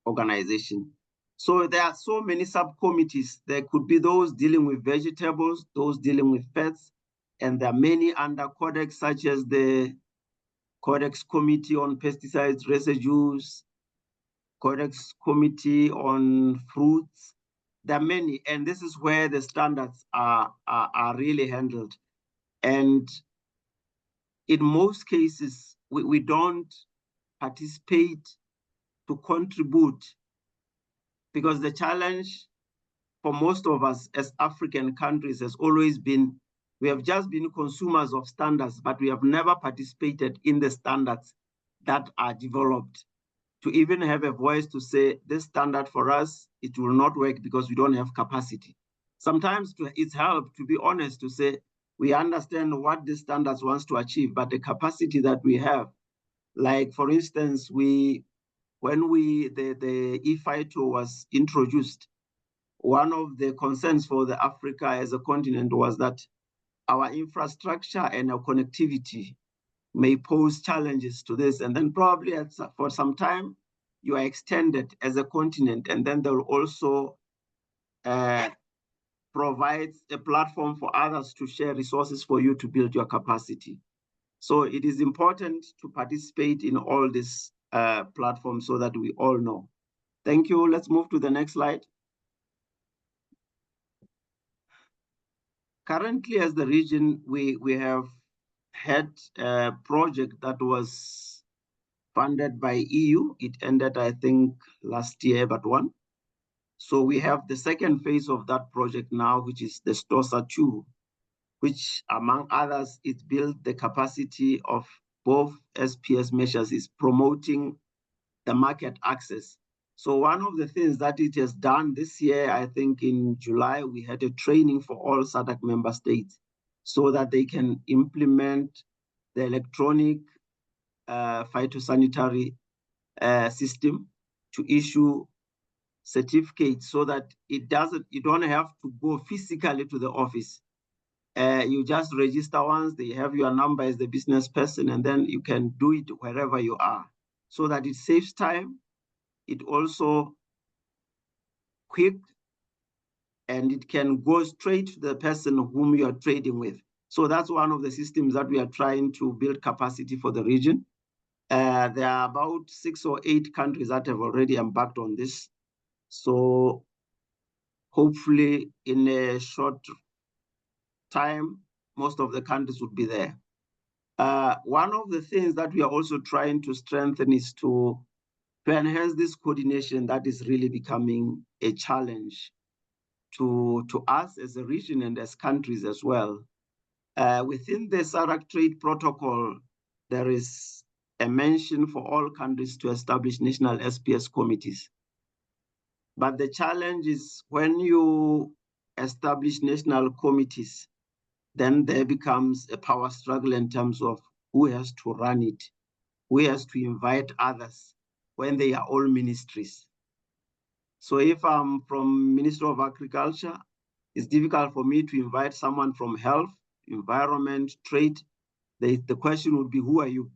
S3: Organization. So there are so many subcommittees. There could be those dealing with vegetables, those dealing with pets, and there are many under Codex, such as the Codex Committee on Pesticides Residues, Codex Committee on Fruits. There are many, and this is where the standards are really handled. And in most cases, we don't participate to contribute, because the challenge for most of us as African countries has always been, we have just been consumers of standards, but we have never participated in the standards that are developed. To even have a voice to say, this standard for us, it will not work because we don't have capacity. Sometimes it's helped, to be honest, to say, we understand what the standards wants to achieve, but the capacity that we have, like for instance, when the E-FITO was introduced, one of the concerns for the Africa as a continent was that our infrastructure and our connectivity may pose challenges to this. And then probably for some time, you are extended as a continent, and then they'll also provide a platform for others to share resources for you to build your capacity. So it is important to participate in all these platforms so that we all know. Thank you. Let's move to the next slide. Currently, as the region, we have had a project that was funded by EU. It ended, I think, last year, but one. So we have the second phase of that project now, which is the STOSA 2, which among others, it built the capacity of both SPS measures, is promoting the market access. So one of the things that it has done this year, I think in July, we had a training for all SADC member states so that they can implement the electronic phytosanitary system to issue certificates, so that you don't have to go physically to the office. You just register once, they have your number as the business person, and then you can do it wherever you are, so that it saves time. It also quick, and it can go straight to the person whom you are trading with. So that's one of the systems that we are trying to build capacity for the region. There are about 6 or 8 countries that have already embarked on this. So hopefully in a short time, most of the countries would be there. One of the things that we are also trying to strengthen is to enhance this coordination that is really becoming a challenge to us as a region and as countries as well. Within the SADC trade protocol, there is a mention for all countries to establish national SPS committees. But the challenge is when you establish national committees, then there becomes a power struggle in terms of who has to run it, who has to invite others when they are all ministries. So if I'm from Ministry of Agriculture, it's difficult for me to invite someone from health, environment, trade. The question would be, who are you?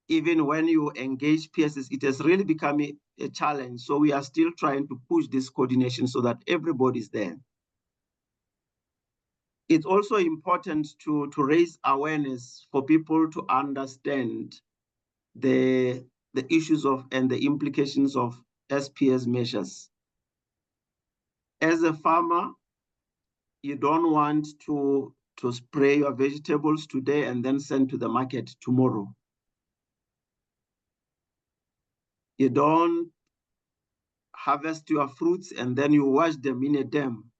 S3: Even when you engage PSS, it has really become a challenge. So we are still trying to push this coordination so that everybody's there. It's also important to raise awareness for people to understand the issues of and the implications of SPS measures. As a farmer, you don't want to spray your vegetables today and then send to the market tomorrow. You don't harvest your fruits and then you wash them in a dam.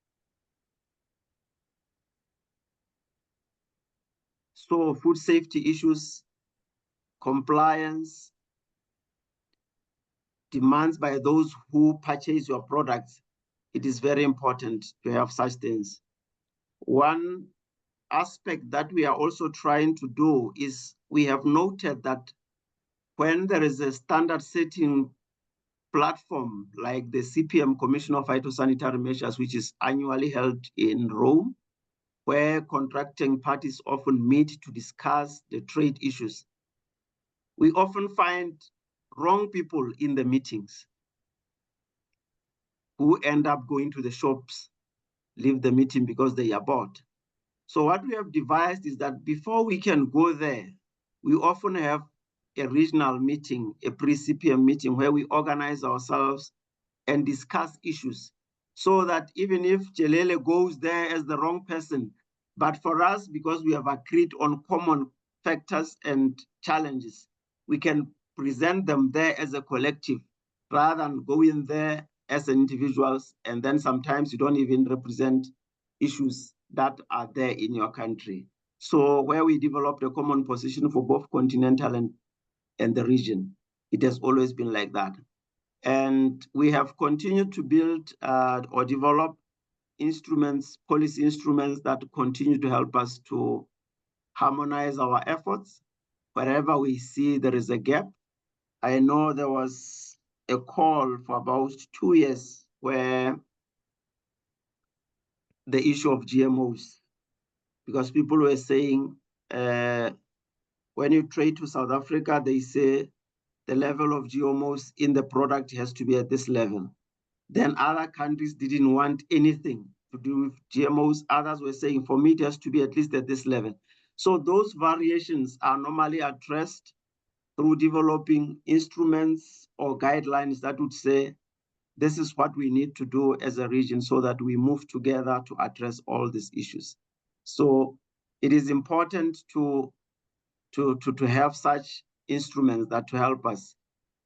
S3: So food safety issues, compliance, demands by those who purchase your products, it is very important to have such things. One aspect that we are also trying to do is we have noted that when there is a standard setting platform like the CPM Commission of Phytosanitary Measures, which is annually held in Rome, where contracting parties often meet to discuss the trade issues, we often find wrong people in the meetings who end up going to the shops, leave the meeting because they are bored. So what we have devised is that before we can go there, we often have a regional meeting, a pre-CPM meeting where we organize ourselves and discuss issues so that even if Jelele goes there as the wrong person, but for us, because we have agreed on common factors and challenges, we can present them there as a collective rather than going there as individuals. And then sometimes you don't even represent issues that are there in your country. So where we developed a common position for both continental and the region, it has always been like that. And we have continued to build or develop instruments, policy instruments that continue to help us to harmonize our efforts wherever we see there is a gap. I know there was a call for about 2 years where the issue of GMOs, because people were saying when you trade to South Africa, they say the level of GMOs in the product has to be at this level. Then other countries didn't want anything to do with GMOs. Others were saying, for me, it has to be at least at this level. So those variations are normally addressed through developing instruments or guidelines that would say, this is what we need to do as a region so that we move together to address all these issues. So it is important to have such instruments that to help us.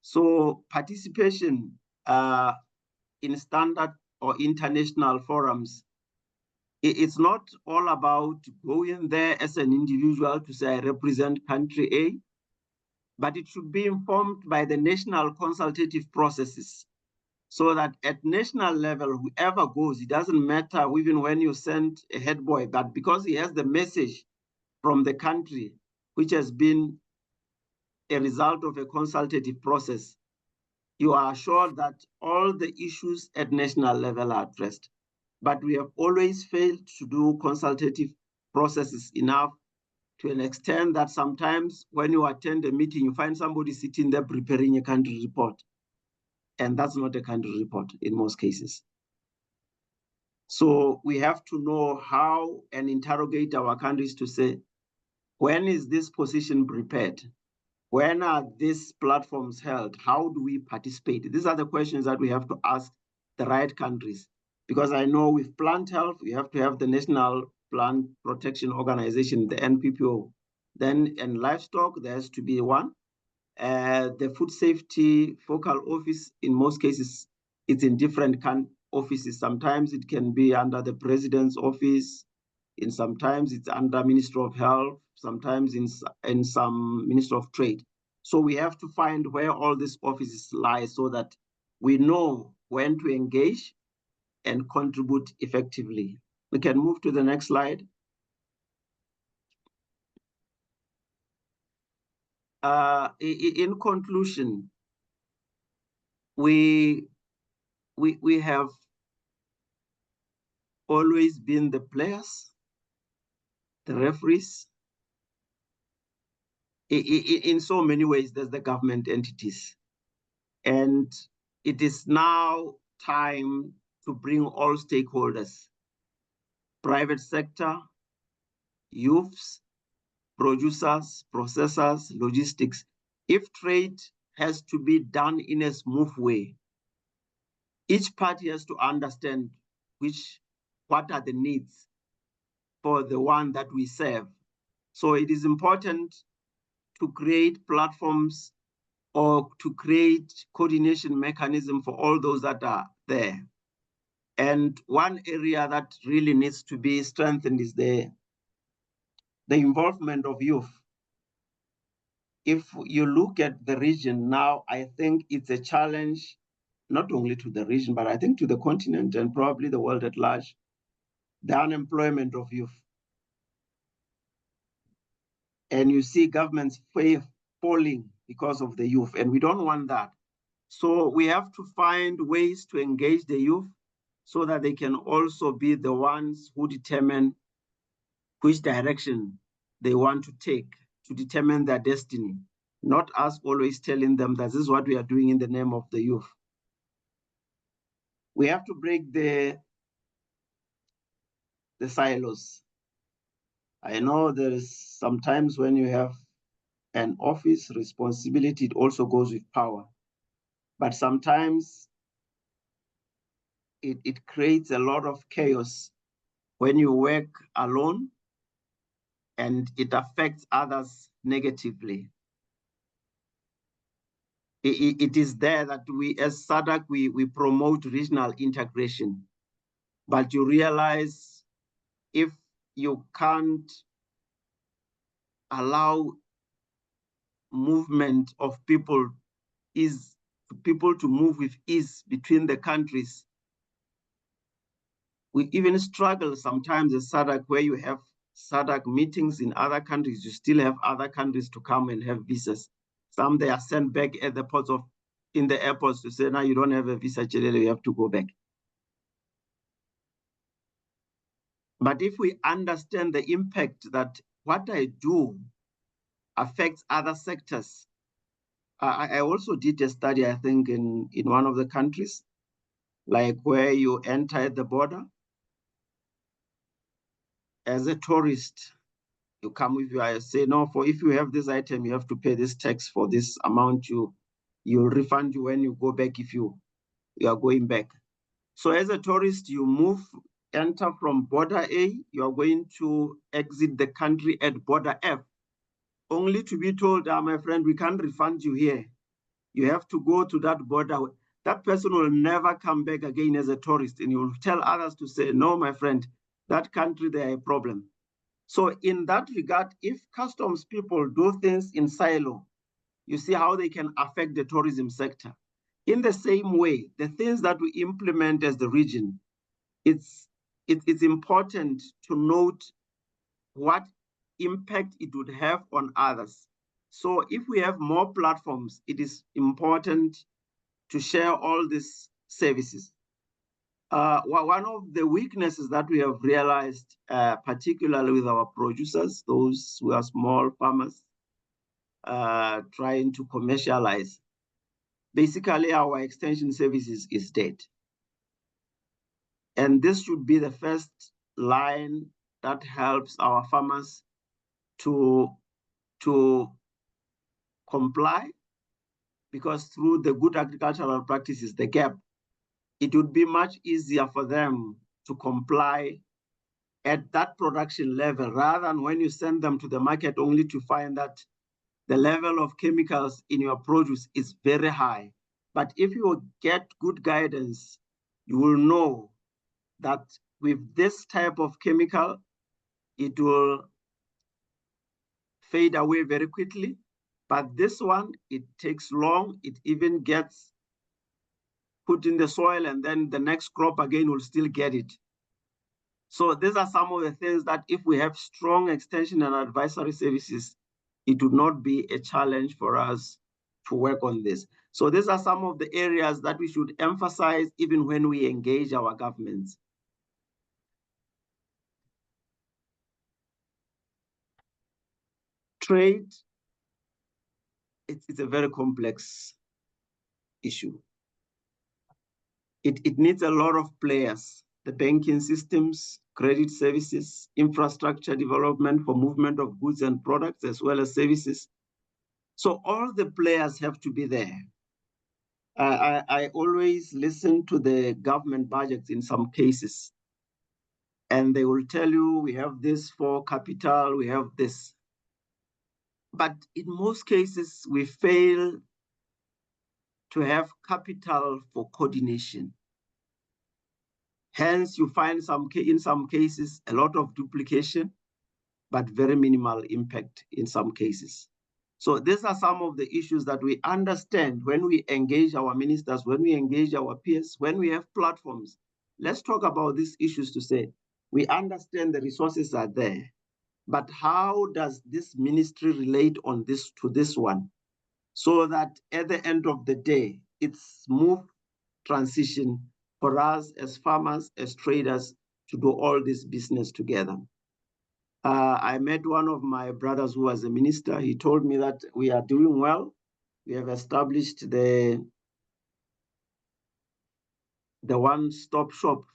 S3: So participation in standard or international forums, it's not all about going there as an individual to say I represent country A, but it should be informed by the national consultative processes so that at national level, whoever goes, it doesn't matter even when you send a head boy, but because he has the message from the country, which has been a result of a consultative process, you are assured that all the issues at national level are addressed. But we have always failed to do consultative processes enough to an extent that sometimes when you attend a meeting, you find somebody sitting there preparing a country report. And that's not a country report in most cases. So we have to know how and interrogate our countries to say, when is this position prepared? When are these platforms held? How do we participate? These are the questions that we have to ask the right countries. Because I know with plant health, we have to have the National Plant Protection Organization, the NPPO. Then in livestock, there has to be one. The food safety focal office, in most cases, it's in different offices. Sometimes it can be under the president's office. and sometimes it's under Ministry of Health, sometimes in some Ministry of Trade. So we have to find where all these offices lie so that we know when to engage and contribute effectively. We can move to the next slide. In conclusion, we have always been the players, the referees. In so many ways, there's the government entities. And it is now time to bring all stakeholders, private sector, youths, producers, processors, logistics. If trade has to be done in a smooth way, each party has to understand what are the needs for the one that we serve. So it is important to create platforms or to create coordination mechanism for all those that are there. And one area that really needs to be strengthened is the involvement of youth. If you look at the region now, I think it's a challenge, not only to the region, but I think to the continent and probably the world at large, the unemployment of youth. And you see governments falling because of the youth, and we don't want that. So we have to find ways to engage the youth so that they can also be the ones who determine which direction they want to take to determine their destiny, not us always telling them that this is what we are doing in the name of the youth. We have to break the silos. I know there is sometimes when you have an office responsibility, it also goes with power. But sometimes it creates a lot of chaos when you work alone and it affects others negatively. It is there that we, as SADC, we promote regional integration. But you realize if you can't allow movement of people to move with ease between the countries, we even struggle sometimes as SADC, where you have SADC meetings in other countries, you still have other countries to come and have visas. Some they are sent back at the in the airports to say, now you don't have a visa, you have to go back. But if we understand the impact that what I do affects other sectors, I also did a study, I think, in one of the countries, like where you enter at the border. As a tourist, you come with your, I say, no, if you have this item, you have to pay this tax for this amount. You'll refund you when you go back if you are going back. So as a tourist, you enter from border A, you are going to exit the country at border F, only to be told, my friend, we can't refund you here. You have to go to that border. That person will never come back again as a tourist, and you will tell others to say, no, my friend, that country, there are a problem. So in that regard, if customs people do things in silo, you see how they can affect the tourism sector. In the same way, the things that we implement as the region, it's important to note what impact it would have on others. So if we have more platforms, it is important to share all these services. One of the weaknesses that we have realized, particularly with our producers, those who are small farmers trying to commercialize, basically our extension services is dead. And this should be the first line that helps our farmers to comply, because through the good agricultural practices, the gap, it would be much easier for them to comply at that production level, rather than when you send them to the market only to find that the level of chemicals in your produce is very high. But if you get good guidance, you will know that with this type of chemical, it will fade away very quickly. But this one, it takes long. It even gets put in the soil, and then the next crop again will still get it. So these are some of the things that if we have strong extension and advisory services, it would not be a challenge for us to work on this. So these are some of the areas that we should emphasize even when we engage our governments. Trade, it's a very complex issue. It needs a lot of players, the banking systems, credit services, infrastructure development for movement of goods and products, as well as services. So all the players have to be there. I always listen to the government budgets in some cases, and they will tell you, we have this for capital, we have this. But in most cases, we fail to have capital for coordination. Hence, you find in some cases, a lot of duplication, but very minimal impact in some cases. So these are some of the issues that we understand when we engage our ministers, when we engage our peers, when we have platforms. Let's talk about these issues to say, we understand the resources are there, but how does this ministry relate on this to this one? So that at the end of the day, it's smooth transition for us as farmers, as traders, to do all this business together. I met one of my brothers who was a minister. He told me that we are doing well. We have established the one-stop shop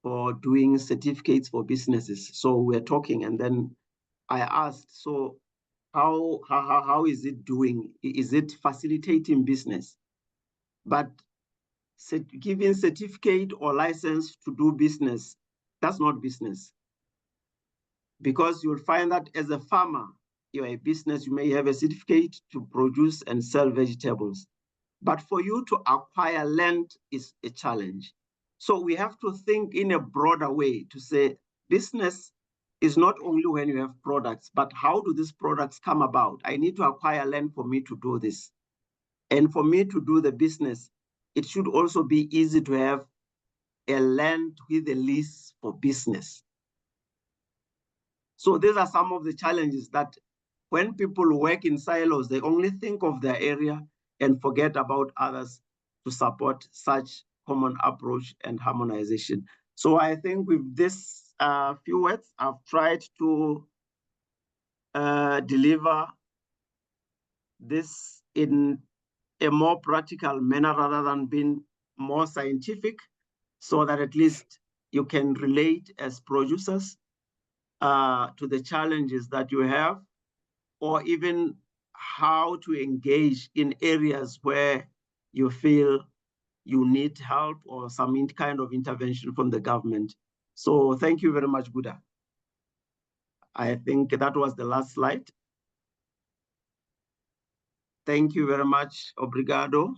S3: for doing certificates for businesses. So we're talking, and then I asked, so how is it doing? Is it facilitating business? But giving certificate or license to do business, that's not business. Because you'll find that as a farmer, you're a business, you may have a certificate to produce and sell vegetables. But for you to acquire land is a challenge. So we have to think in a broader way to say business is not only when you have products, but how do these products come about? I need to acquire land for me to do this. And for me to do the business, it should also be easy to have a land with a lease for business. So these are some of the challenges that when people work in silos, they only think of their area and forget about others to support such common approach and harmonization. So I think with this few words, I've tried to deliver this in a more practical manner rather than being more scientific, so that at least you can relate as producers to the challenges that you have, or even how to engage in areas where you feel you need help or some kind of intervention from the government. So thank you very much, Buddha. I think that was the last slide. Thank you very much. Obrigado.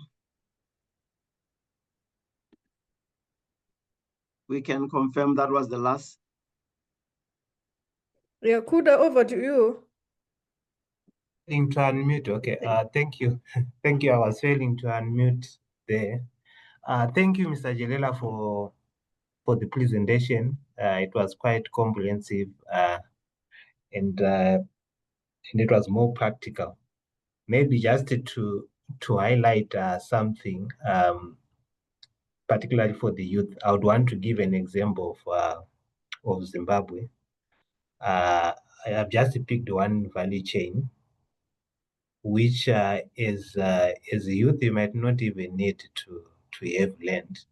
S3: We can confirm that was the last.
S1: Yeah, Kuda, over to you.
S2: Failing to unmute. Okay. Thank you. Thank you. I was failing to unmute there. Thank you, Mr. Jelela, for the presentation. It was quite comprehensive and it was more practical. Maybe just to highlight something, particularly for the youth, I would want to give an example of Zimbabwe. I have just picked one value chain, which as a youth, you might not even need to have land,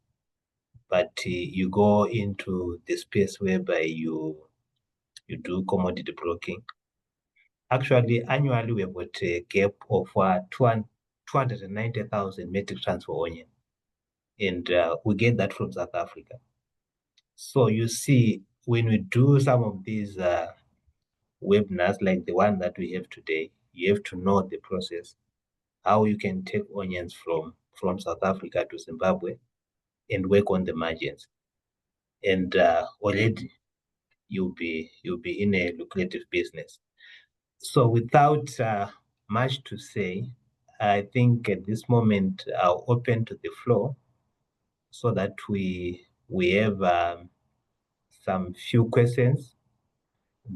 S2: but you go into the space whereby you do commodity broking. Actually, annually, we have got a gap of 290,000 metric tons for onion, and we get that from South Africa. So you see, when we do some of these webinars like the one that we have today, you have to know the process, how you can take onions from South Africa to Zimbabwe and work on the margins. And already you'll be in a lucrative business. So without much to say, I think at this moment I'll open to the floor so that we have some few questions.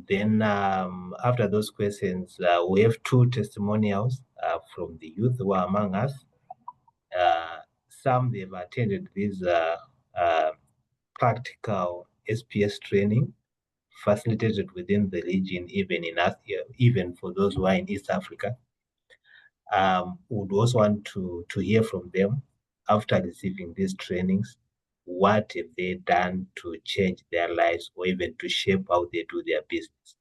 S2: Then after those questions, we have 2 testimonials from the youth who are among us. Some they've attended this practical SPS training facilitated within the region, even for those who are in East Africa. Would also want to hear from them after receiving these trainings. What have they done to change their lives or even to shape how they do their business?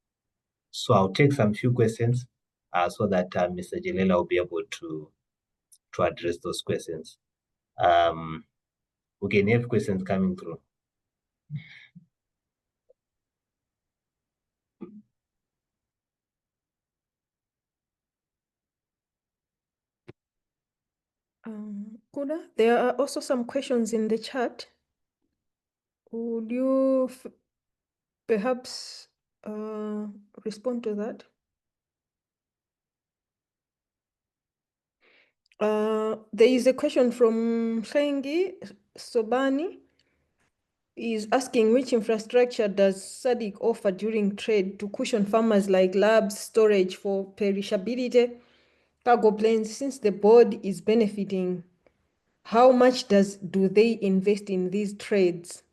S2: So I'll take some few questions so that Mr. Jelela will be able to address those questions. We can have questions coming through.
S1: Kuda, there are also some questions in the chat. Would you perhaps respond to that? There is a question from Shengi Sobani. Is asking which infrastructure does SADC offer during trade to cushion farmers like labs, storage for perishability, cargo planes, since the board is benefiting? How much do they invest in these trades?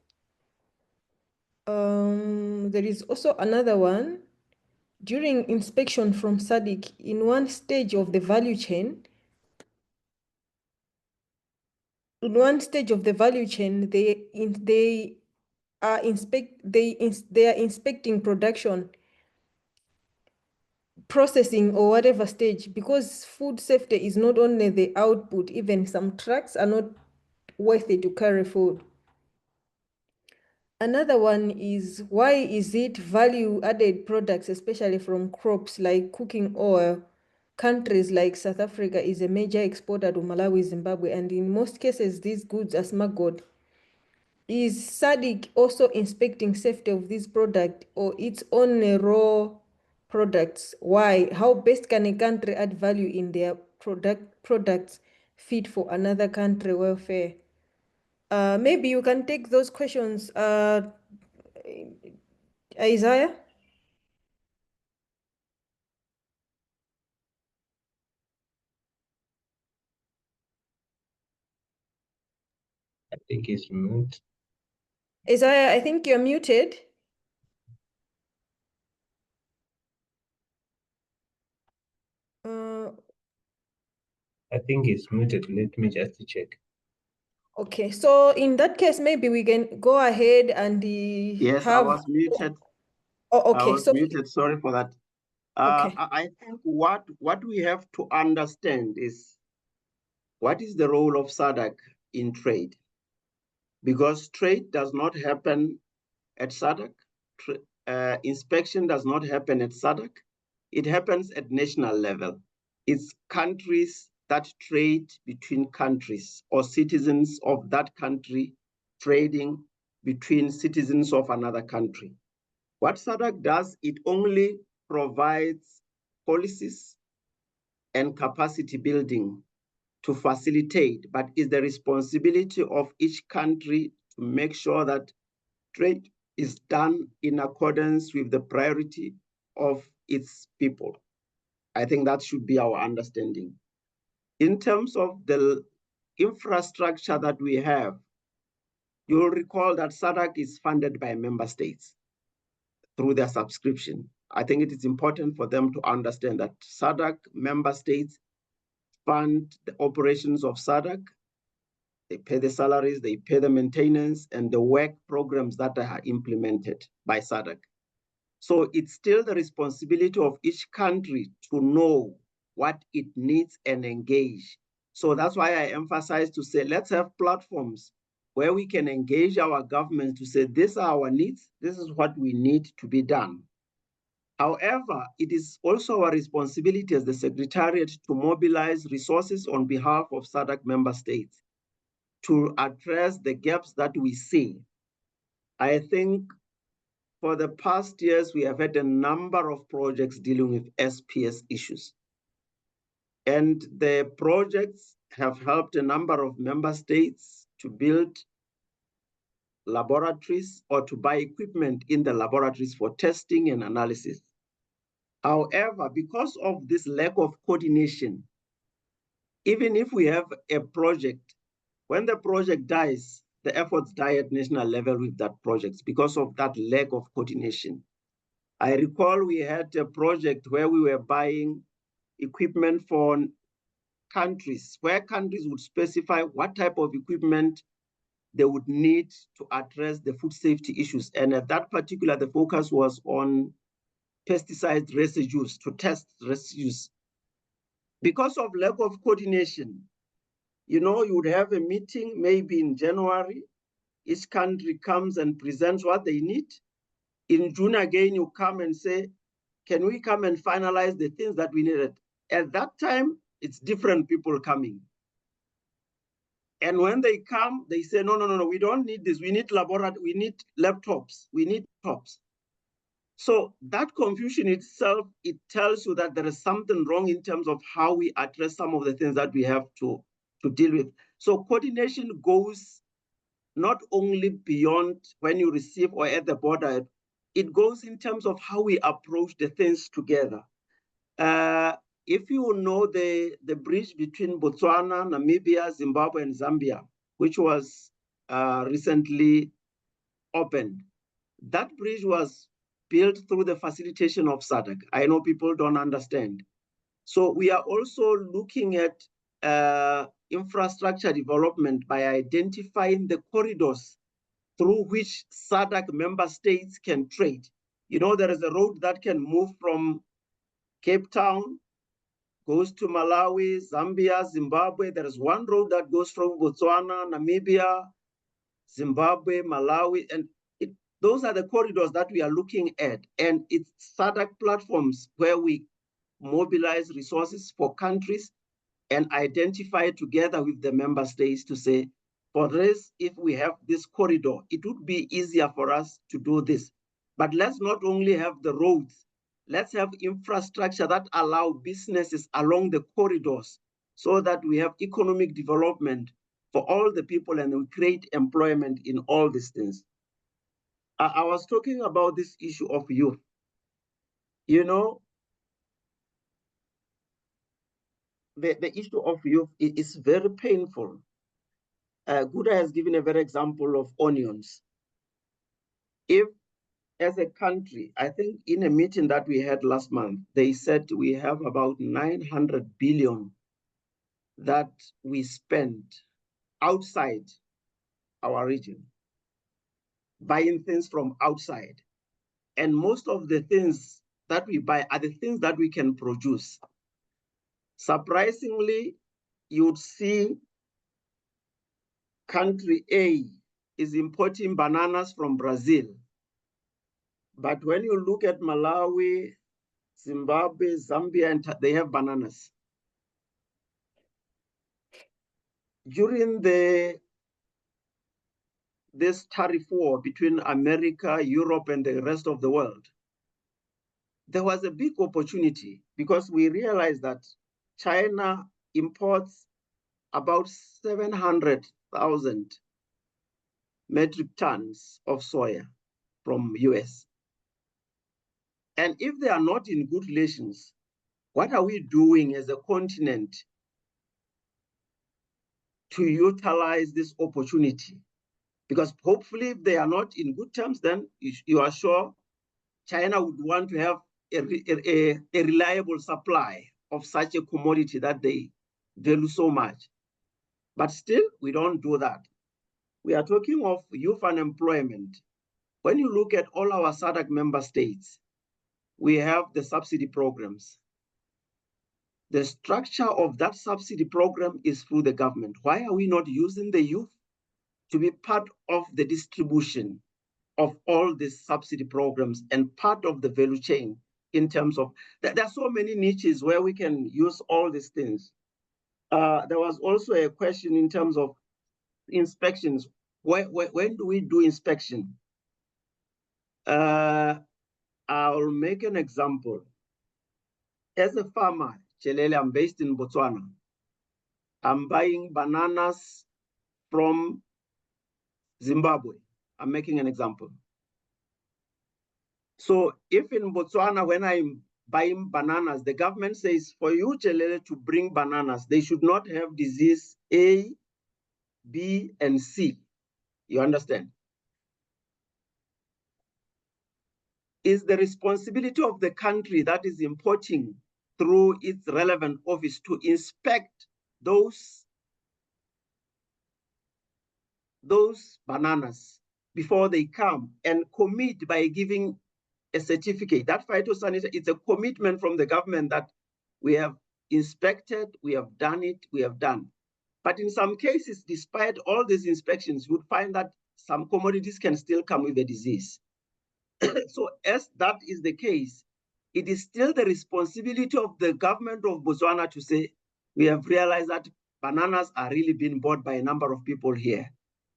S1: There is also another one. During inspection from SADC, in one stage of the value chain, they are inspecting production, processing, or whatever stage, because food safety is not only the output, even some trucks are not worthy to carry food. Another one is, why is it value-added products, especially from crops like cooking oil, countries like South Africa is a major exporter to Malawi, Zimbabwe, and in most cases these goods are smuggled? Is SADC also inspecting safety of this product or its own raw products? Why? How best can a country add value in their products fit for another country welfare? Maybe you can take those questions, Isaiah.
S2: I think it's mute.
S1: Isaiah, I think you're muted.
S2: I think it's muted. Let me just check.
S1: Okay, so in that case, maybe we can go ahead and
S3: Yes,
S1: have.
S3: I was muted.
S1: Oh,
S3: I
S1: okay.
S3: was
S1: So
S3: muted. Sorry for that.
S1: okay.
S3: I think what we have to understand is what is the role of SADC in trade? Because trade does not happen at SADC. Inspection does not happen at SADC. It happens at national level. It's countries that trade between countries or citizens of that country trading between citizens of another country. What SADC does, it only provides policies and capacity building to facilitate, but it's the responsibility of each country to make sure that trade is done in accordance with the priority of its people. I think that should be our understanding. In terms of the infrastructure that we have, you'll recall that SADC is funded by member states through their subscription. I think it is important for them to understand that SADC member states fund the operations of SADC. They pay the salaries, they pay the maintenance, and the work programs that are implemented by SADC. So it's still the responsibility of each country to know what it needs and engage. So that's why I emphasize to say, let's have platforms where we can engage our government to say, these are our needs, this is what we need to be done. However, it is also our responsibility as the Secretariat to mobilize resources on behalf of SADC member states to address the gaps that we see. I think for the past years, we have had a number of projects dealing with SPS issues. And the projects have helped a number of member states to build laboratories or to buy equipment in the laboratories for testing and analysis. However, because of this lack of coordination, even if we have a project, when the project dies, the efforts die at national level with that project because of that lack of coordination. I recall we had a project where we were buying equipment for countries, where countries would specify what type of equipment they would need to address the food safety issues. And at that particular, the focus was on pesticide residues, to test residues. Because of lack of coordination, you would have a meeting maybe in January, each country comes and presents what they need. In June again, you come and say, can we come and finalize the things that we needed? At that time, it's different people coming. And when they come, they say, no, we don't need this. We need laboratory, we need laptops, we need tops. So that confusion itself, it tells you that there is something wrong in terms of how we address some of the things that we have to deal with. So coordination goes not only beyond when you receive or at the border, it goes in terms of how we approach the things together. If you know the bridge between Botswana, Namibia, Zimbabwe, and Zambia, which was recently opened, that bridge was built through the facilitation of SADC. I know people don't understand. So we are also looking at infrastructure development by identifying the corridors through which SADC member states can trade. There is a road that can move from Cape Town, goes to Malawi, Zambia, Zimbabwe. There is one road that goes from Botswana, Namibia, Zimbabwe, Malawi, and those are the corridors that we are looking at. And it's SADC platforms where we mobilize resources for countries and identify together with the member states to say, for this, if we have this corridor, it would be easier for us to do this. But let's not only have the roads, let's have infrastructure that allow businesses along the corridors so that we have economic development for all the people and we create employment in all these things. I was talking about this issue of youth. The issue of youth is very painful. Guda has given a very example of onions. If as a country, I think in a meeting that we had last month, they said we have about 900 billion that we spend outside our region, buying things from outside. And most of the things that we buy are the things that we can produce. Surprisingly, you would see country A is importing bananas from Brazil. But when you look at Malawi, Zimbabwe, Zambia, and they have bananas. During this tariff war between America, Europe, and the rest of the world, there was a big opportunity because we realized that China imports about 700,000 metric tons of soya from US. And if they are not in good relations, what are we doing as a continent to utilize this opportunity? Because hopefully if they are not in good terms, then you are sure China would want to have a reliable supply of such a commodity that they value so much. But still, we don't do that. We are talking of youth unemployment. When you look at all our SADC member states, we have the subsidy programs. The structure of that subsidy program is through the government. Why are we not using the youth to be part of the distribution of all these subsidy programs and part of the value chain in terms of, there are so many niches where we can use all these things. There was also a question in terms of inspections. When do we do inspection? I'll make an example. As a farmer, Chelele, I'm based in Botswana. I'm buying bananas from Zimbabwe. I'm making an example. So if in Botswana, when I'm buying bananas, the government says for you, Chelele, to bring bananas, they should not have disease A, B, and C. You understand? Is the responsibility of the country that is importing through its relevant office to inspect those bananas before they come and commit by giving a certificate. That phytosanitary, it's a commitment from the government that we have inspected, we have done it, we have done. But in some cases, despite all these inspections, you would find that some commodities can still come with the disease. So as that is the case, it is still the responsibility of the government of Botswana to say, we have realized that bananas are really being bought by a number of people here.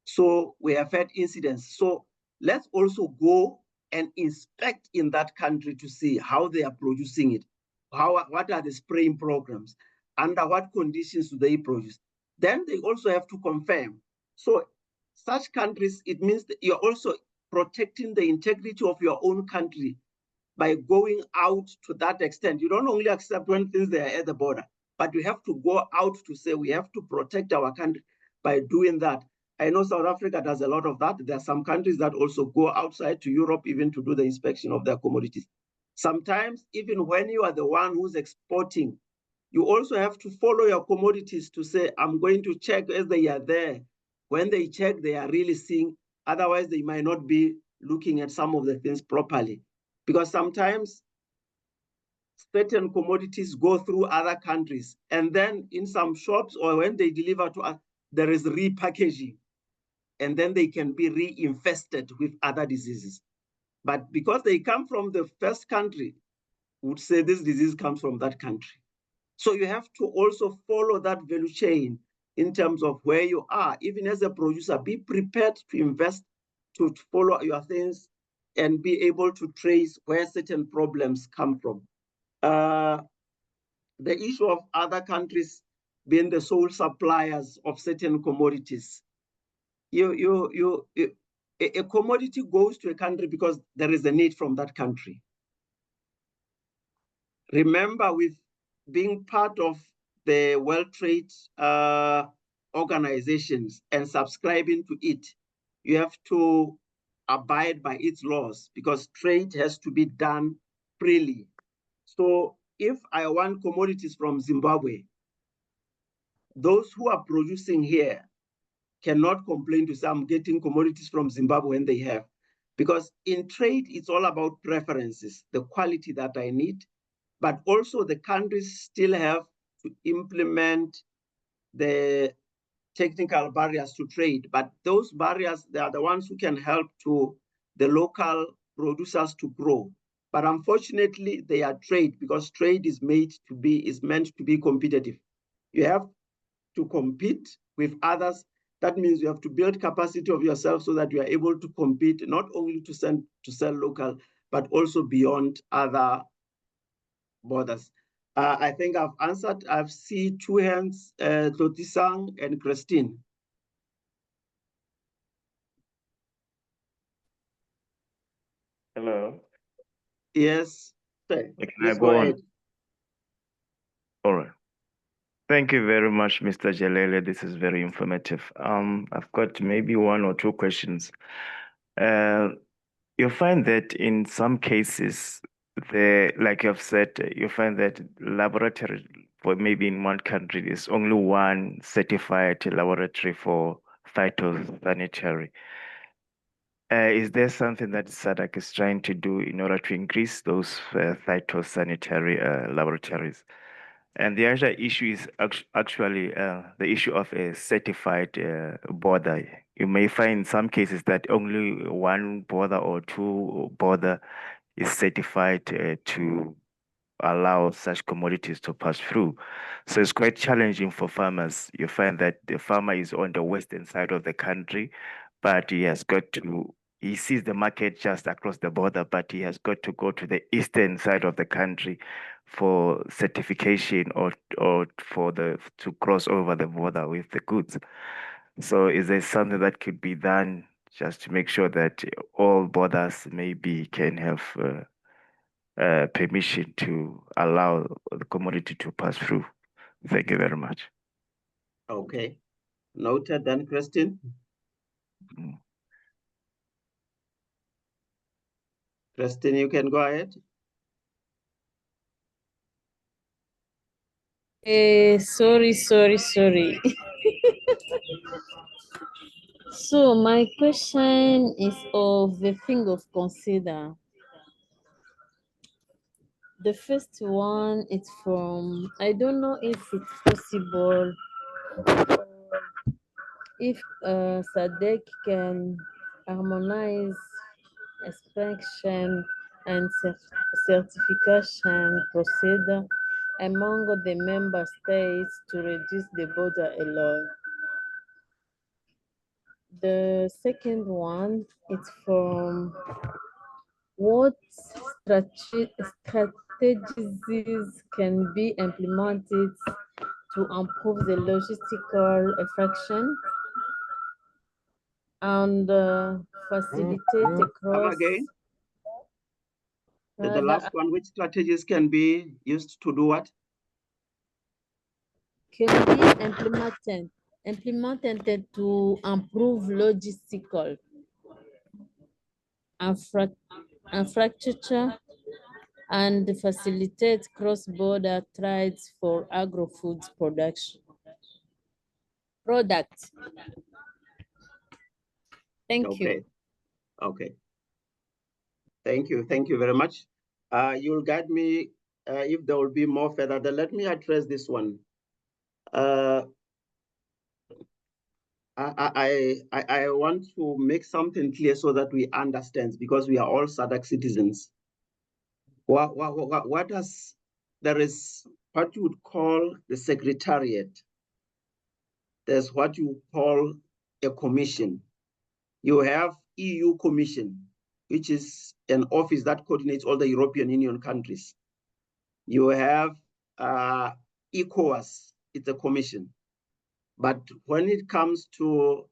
S3: So we have had incidents. So let's also go and inspect in that country to see how they are producing it. What are the spraying programs? Under what conditions do they produce? Then they also have to confirm. So such countries, it means that you're also protecting the integrity of your own country by going out to that extent. You don't only accept when things are at the border, but you have to go out to say we have to protect our country by doing that. I know South Africa does a lot of that. There are some countries that also go outside to Europe even to do the inspection of their commodities. Sometimes, even when you are the one who's exporting, you also have to follow your commodities to say, I'm going to check as they are there. When they check, they are really seeing, otherwise they might not be looking at some of the things properly. Because sometimes certain commodities go through other countries, and then in some shops or when they deliver to us, there is repackaging, and then they can be reinfested with other diseases. But because they come from the first country, would say this disease comes from that country. So you have to also follow that value chain in terms of where you are. Even as a producer, be prepared to invest, to follow your things and be able to trace where certain problems come from. The issue of other countries being the sole suppliers of certain commodities. A commodity goes to a country because there is a need from that country. Remember, with being part of the World Trade organizations and subscribing to it, you have to abide by its laws because trade has to be done freely. So if I want commodities from Zimbabwe, those who are producing here cannot complain to say, I'm getting commodities from Zimbabwe when they have. Because in trade, it's all about preferences, the quality that I need, but also the countries still have to implement the technical barriers to trade. But those barriers, they are the ones who can help to the local producers to grow. But unfortunately, they are trade because trade is meant to be competitive. You have to compete with others. That means you have to build capacity of yourself so that you are able to compete, not only to sell local, but also beyond other borders. I think I've answered. I've seen two hands, Totisang and Christine.
S5: Hello.
S3: Yes,
S5: Can
S3: please
S5: I
S3: go
S5: go
S3: ahead.
S5: on? All right. Thank you very much, Mr. Jalele. This is very informative. I've got maybe one or two questions. You find that in some cases, like you've said, you find that laboratory for maybe in one country, there's only one certified laboratory for phytosanitary. Is there something that SADC is trying to do in order to increase those phytosanitary laboratories? And the other issue is actually the issue of a certified border. You may find in some cases that only one border or two border is certified to allow such commodities to pass through. So it's quite challenging for farmers. You find that the farmer is on the western side of the country, but he he sees the market just across the border, but he has got to go to the eastern side of the country for certification or for to cross over the border with the goods. So is there something that could be done just to make sure that all borders maybe can have permission to allow the commodity to pass through? Thank you very much.
S3: Okay. Noted then, Christine.
S5: Mm.
S3: Christine, you can go ahead.
S4: Sorry. So my question is of the thing of consider. The first one is from, I don't know if it's possible, if SADC can harmonize inspection and certification procedure among the member states to reduce the border alone. The second one is from what strategies can be implemented to improve the logistical efficiency and facilitate the
S3: Come
S4: cross.
S3: again. The last one, which strategies can be used to do what?
S4: Can be implemented to improve logistical infrastructure and facilitate cross-border trades for agro-foods production products. Thank you.
S3: Okay. Thank you very much. You'll guide me if there will be more further. Then let me address this one. I want to make something clear so that we understand, because we are all SADC citizens. There is what you would call the secretariat. There's what you call a commission. You have EU Commission, which is an office that coordinates all the European Union countries. You have ECOWAS, it's a commission. But when it comes to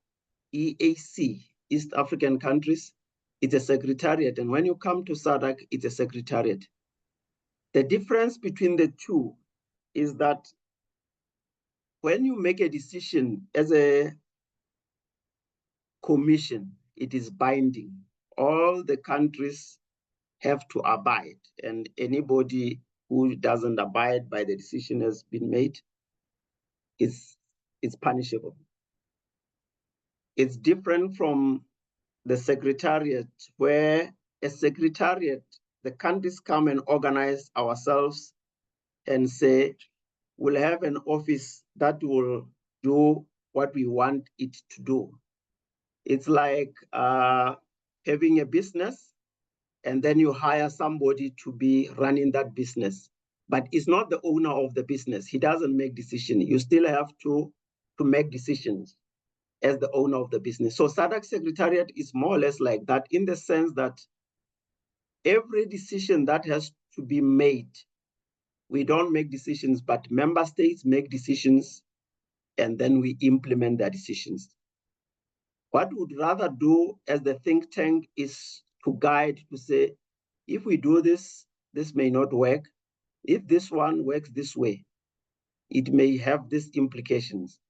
S3: EAC, East African countries, it's a secretariat. And when you come to SADC, it's a secretariat. The difference between the two is that when you make a decision as a commission, it is binding. All the countries have to abide, and anybody who doesn't abide by the decision has been made is punishable. It's different from the secretariat, where a secretariat, the countries come and organize ourselves and say, we'll have an office that will do what we want it to do. It's like having a business, and then you hire somebody to be running that business. But it's not the owner of the business. He doesn't make decisions. You still have to make decisions as the owner of the business. So SADC Secretariat is more or less like that, in the sense that every decision that has to be made, we don't make decisions, but member states make decisions, and then we implement their decisions. What we'd rather do as the think tank is to guide, to say, if we do this, this may not work. If this one works this way, it may have these implications.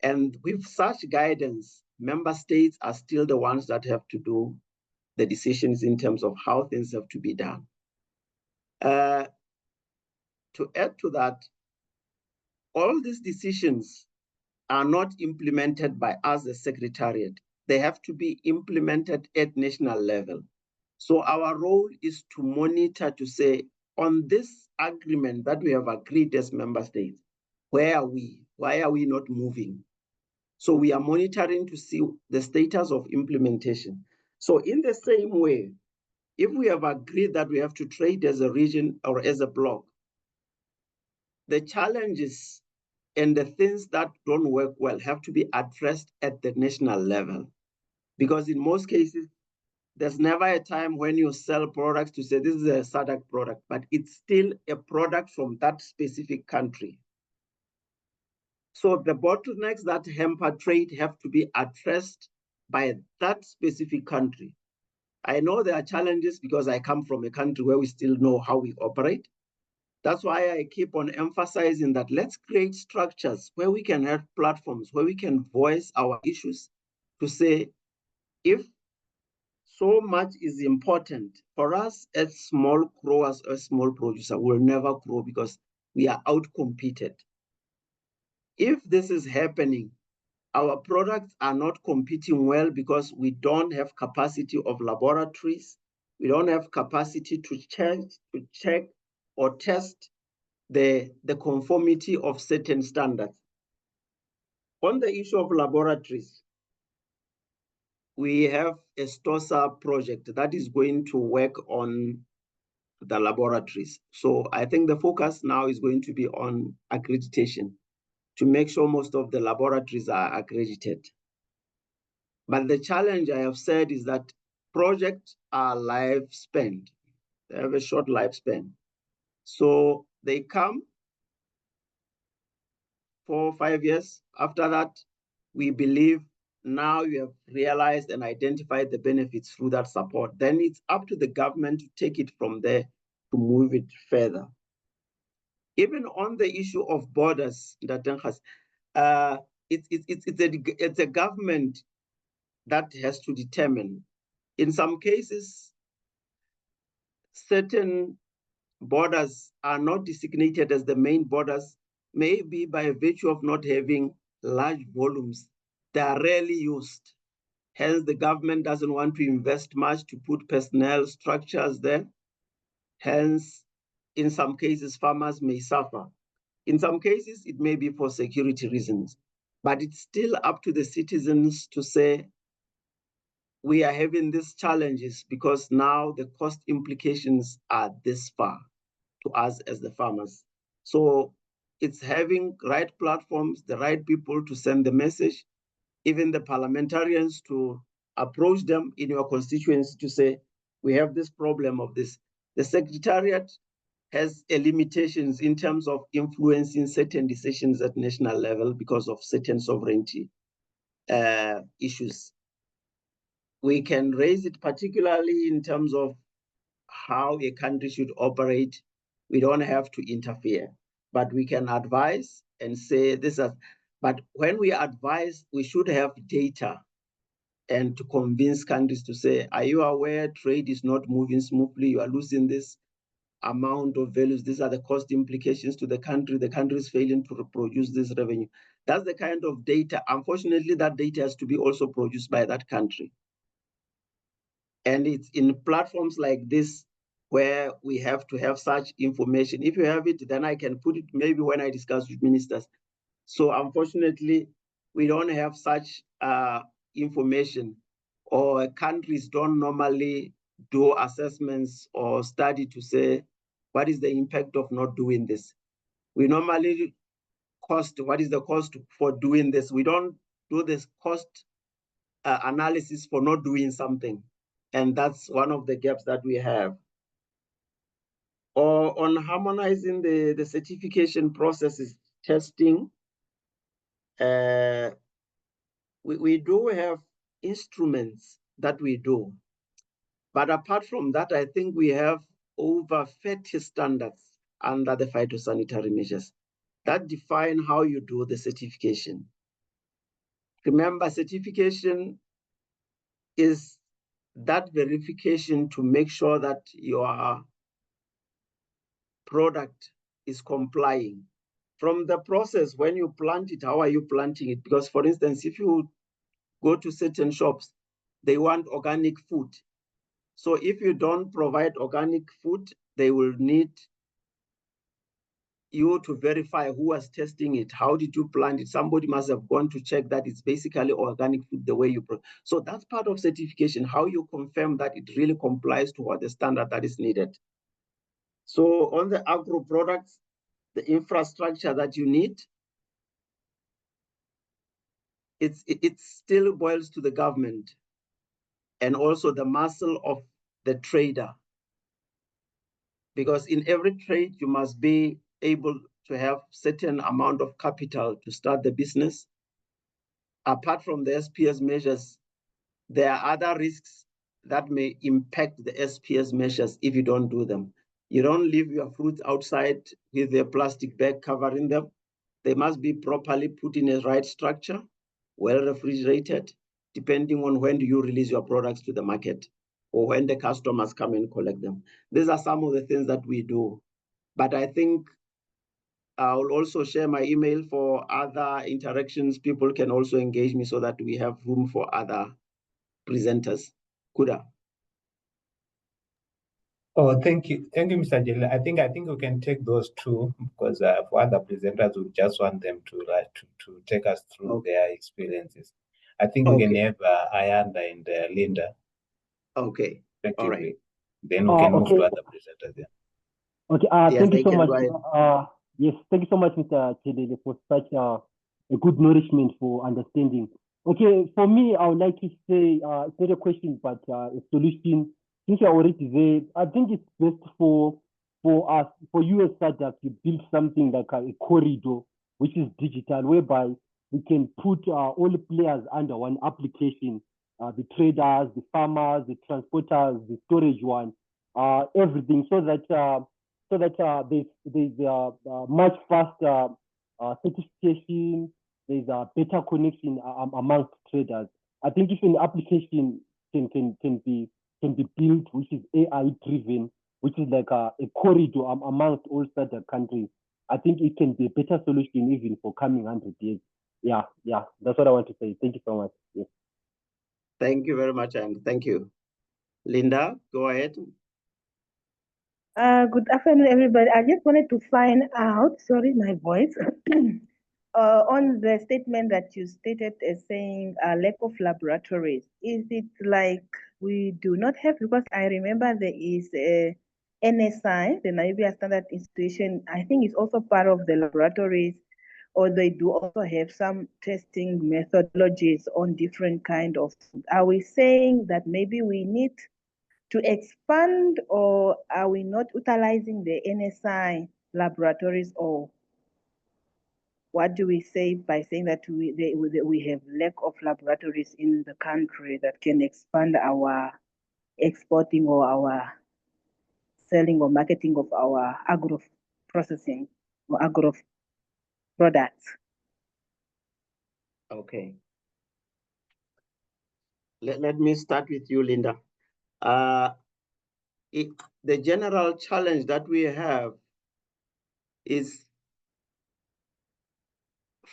S3: And with such guidance, member states are still the ones that have to do the decisions in terms of how things have to be done. To add to that, all these decisions are not implemented by us, the Secretariat. They have to be implemented at national level. So our role is to monitor, to say, on this agreement that we have agreed as member states, where are we? Why are we not moving? So we are monitoring to see the status of implementation. So in the same way, if we have agreed that we have to trade as a region or as a bloc, the challenges and the things that don't work well have to be addressed at the national level. Because in most cases, there's never a time when you sell products to say this is a SADC product, but it's still a product from that specific country. So the bottlenecks that hamper trade have to be addressed by that specific country. I know there are challenges because I come from a country where we still know how we operate. That's why I keep on emphasizing that let's create structures where we can have platforms, where we can voice our issues to say, if so much is important for us as small growers or small producer, we'll never grow because we are outcompeted. If this is happening, our products are not competing well because we don't have capacity of laboratories. We don't have capacity to check or test the conformity of certain standards. On the issue of laboratories, we have a STOSA project that is going to work on the laboratories. So I think the focus now is going to be on accreditation to make sure most of the laboratories are accredited. But the challenge I have said is that projects are lifespan. They have a short lifespan. So they come 4 or 5 years. After that, we believe now you have realized and identified the benefits through that support. Then it's up to the government to take it from there to move it further. Even on the issue of borders, it's a government that has to determine. In some cases, certain borders are not designated as the main borders, maybe by virtue of not having large volumes. They are rarely used. Hence, the government doesn't want to invest much to put personnel structures there. Hence, in some cases, farmers may suffer. In some cases, it may be for security reasons, but it's still up to the citizens to say, we are having these challenges because now the cost implications are this far to us as the farmers. So it's having right platforms, the right people to send the message, even the parliamentarians to approach them in your constituency to say, we have this problem of this. The secretariat has limitations in terms of influencing certain decisions at national level because of certain sovereignty issues. We can raise it particularly in terms of how a country should operate. We don't have to interfere, but we can advise and say this is, but when we advise, we should have data and to convince countries to say, are you aware trade is not moving smoothly? You are losing this amount of values. These are the cost implications to the country. The country is failing to produce this revenue. That's the kind of data. Unfortunately, that data has to be also produced by that country. And it's in platforms like this where we have to have such information. If you have it, then I can put it maybe when I discuss with ministers. So unfortunately, we don't have such information, or countries don't normally do assessments or study to say, what is the impact of not doing this? We normally what is the cost for doing this? We don't do this cost analysis for not doing something. And that's one of the gaps that we have. Or on harmonizing the certification processes, testing, we do have instruments that we do. But apart from that, I think we have over 30 standards under the phytosanitary measures that define how you do the certification. Remember, certification is that verification to make sure that your product is complying. From the process, when you plant it, how are you planting it? Because for instance, if you go to certain shops, they want organic food. So if you don't provide organic food, they will need you to verify who was testing it. How did you plant it? Somebody must have gone to check that it's basically organic food the way you so that's part of certification, how you confirm that it really complies to what the standard that is needed. So on the agro products, the infrastructure that you need, it still boils to the government. and also the muscle of the trader. Because in every trade, you must be able to have certain amount of capital to start the business. Apart from the SPS measures, there are other risks that may impact the SPS measures if you don't do them. You don't leave your fruits outside with a plastic bag covering them. They must be properly put in a right structure, well refrigerated, depending on when do you release your products to the market or when the customers come and collect them. These are some of the things that we do. But I think I'll also share my email for other interactions. People can also engage me so that we have room for other presenters. Kuda.
S2: Oh, thank you, Mr. Jela. I think we can take those two because for other presenters, we just want them to take us through their experiences. I think we can have Ayanda and Linda.
S3: Okay. All right.
S2: Then we can move to other presenters. Yeah.
S6: Okay. Thank you so much. Yes, thank you so much, Mr. Chedele, for such a good nourishment for understanding. Okay, for me, I would like to say it's not a question, but a solution. Since you're already there, I think it's best for us, for you as SADC, to build something like a corridor, which is digital, whereby we can put all the players under one application, the traders, the farmers, the transporters, the storage one, everything, so that there's much faster certification, there's a better connection amongst traders. I think if an application can be built, which is AI driven, which is like a corridor amongst all SADC countries, I think it can be a better solution even for coming 100 years. Yeah, that's what I want to say. Thank you so much. Yes.
S3: Thank you very much, and thank you. Linda, go ahead.
S7: Good afternoon, everybody. I just wanted to find out, sorry, my voice, on the statement that you stated as saying lack of laboratories. Is it like we do not have, because I remember there is a NSI, the Namibia Standard Institution, I think it's also part of the laboratories, or they do also have some testing methodologies on different kind of, are we saying that maybe we need to expand, or are we not utilizing the NSI laboratories, or what do we say by saying that we have lack of laboratories in the country that can expand our exporting or our selling or marketing of our agro processing or agro products?
S3: Okay. Let me start with you, Linda. The general challenge that we have is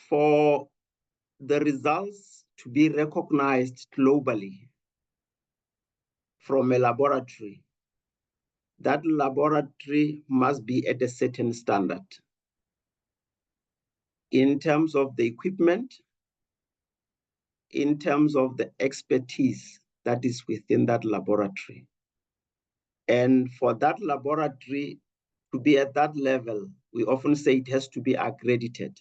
S3: for the results to be recognized globally from a laboratory. That laboratory must be at a certain standard in terms of the equipment, in terms of the expertise that is within that laboratory. And for that laboratory to be at that level, we often say it has to be accredited.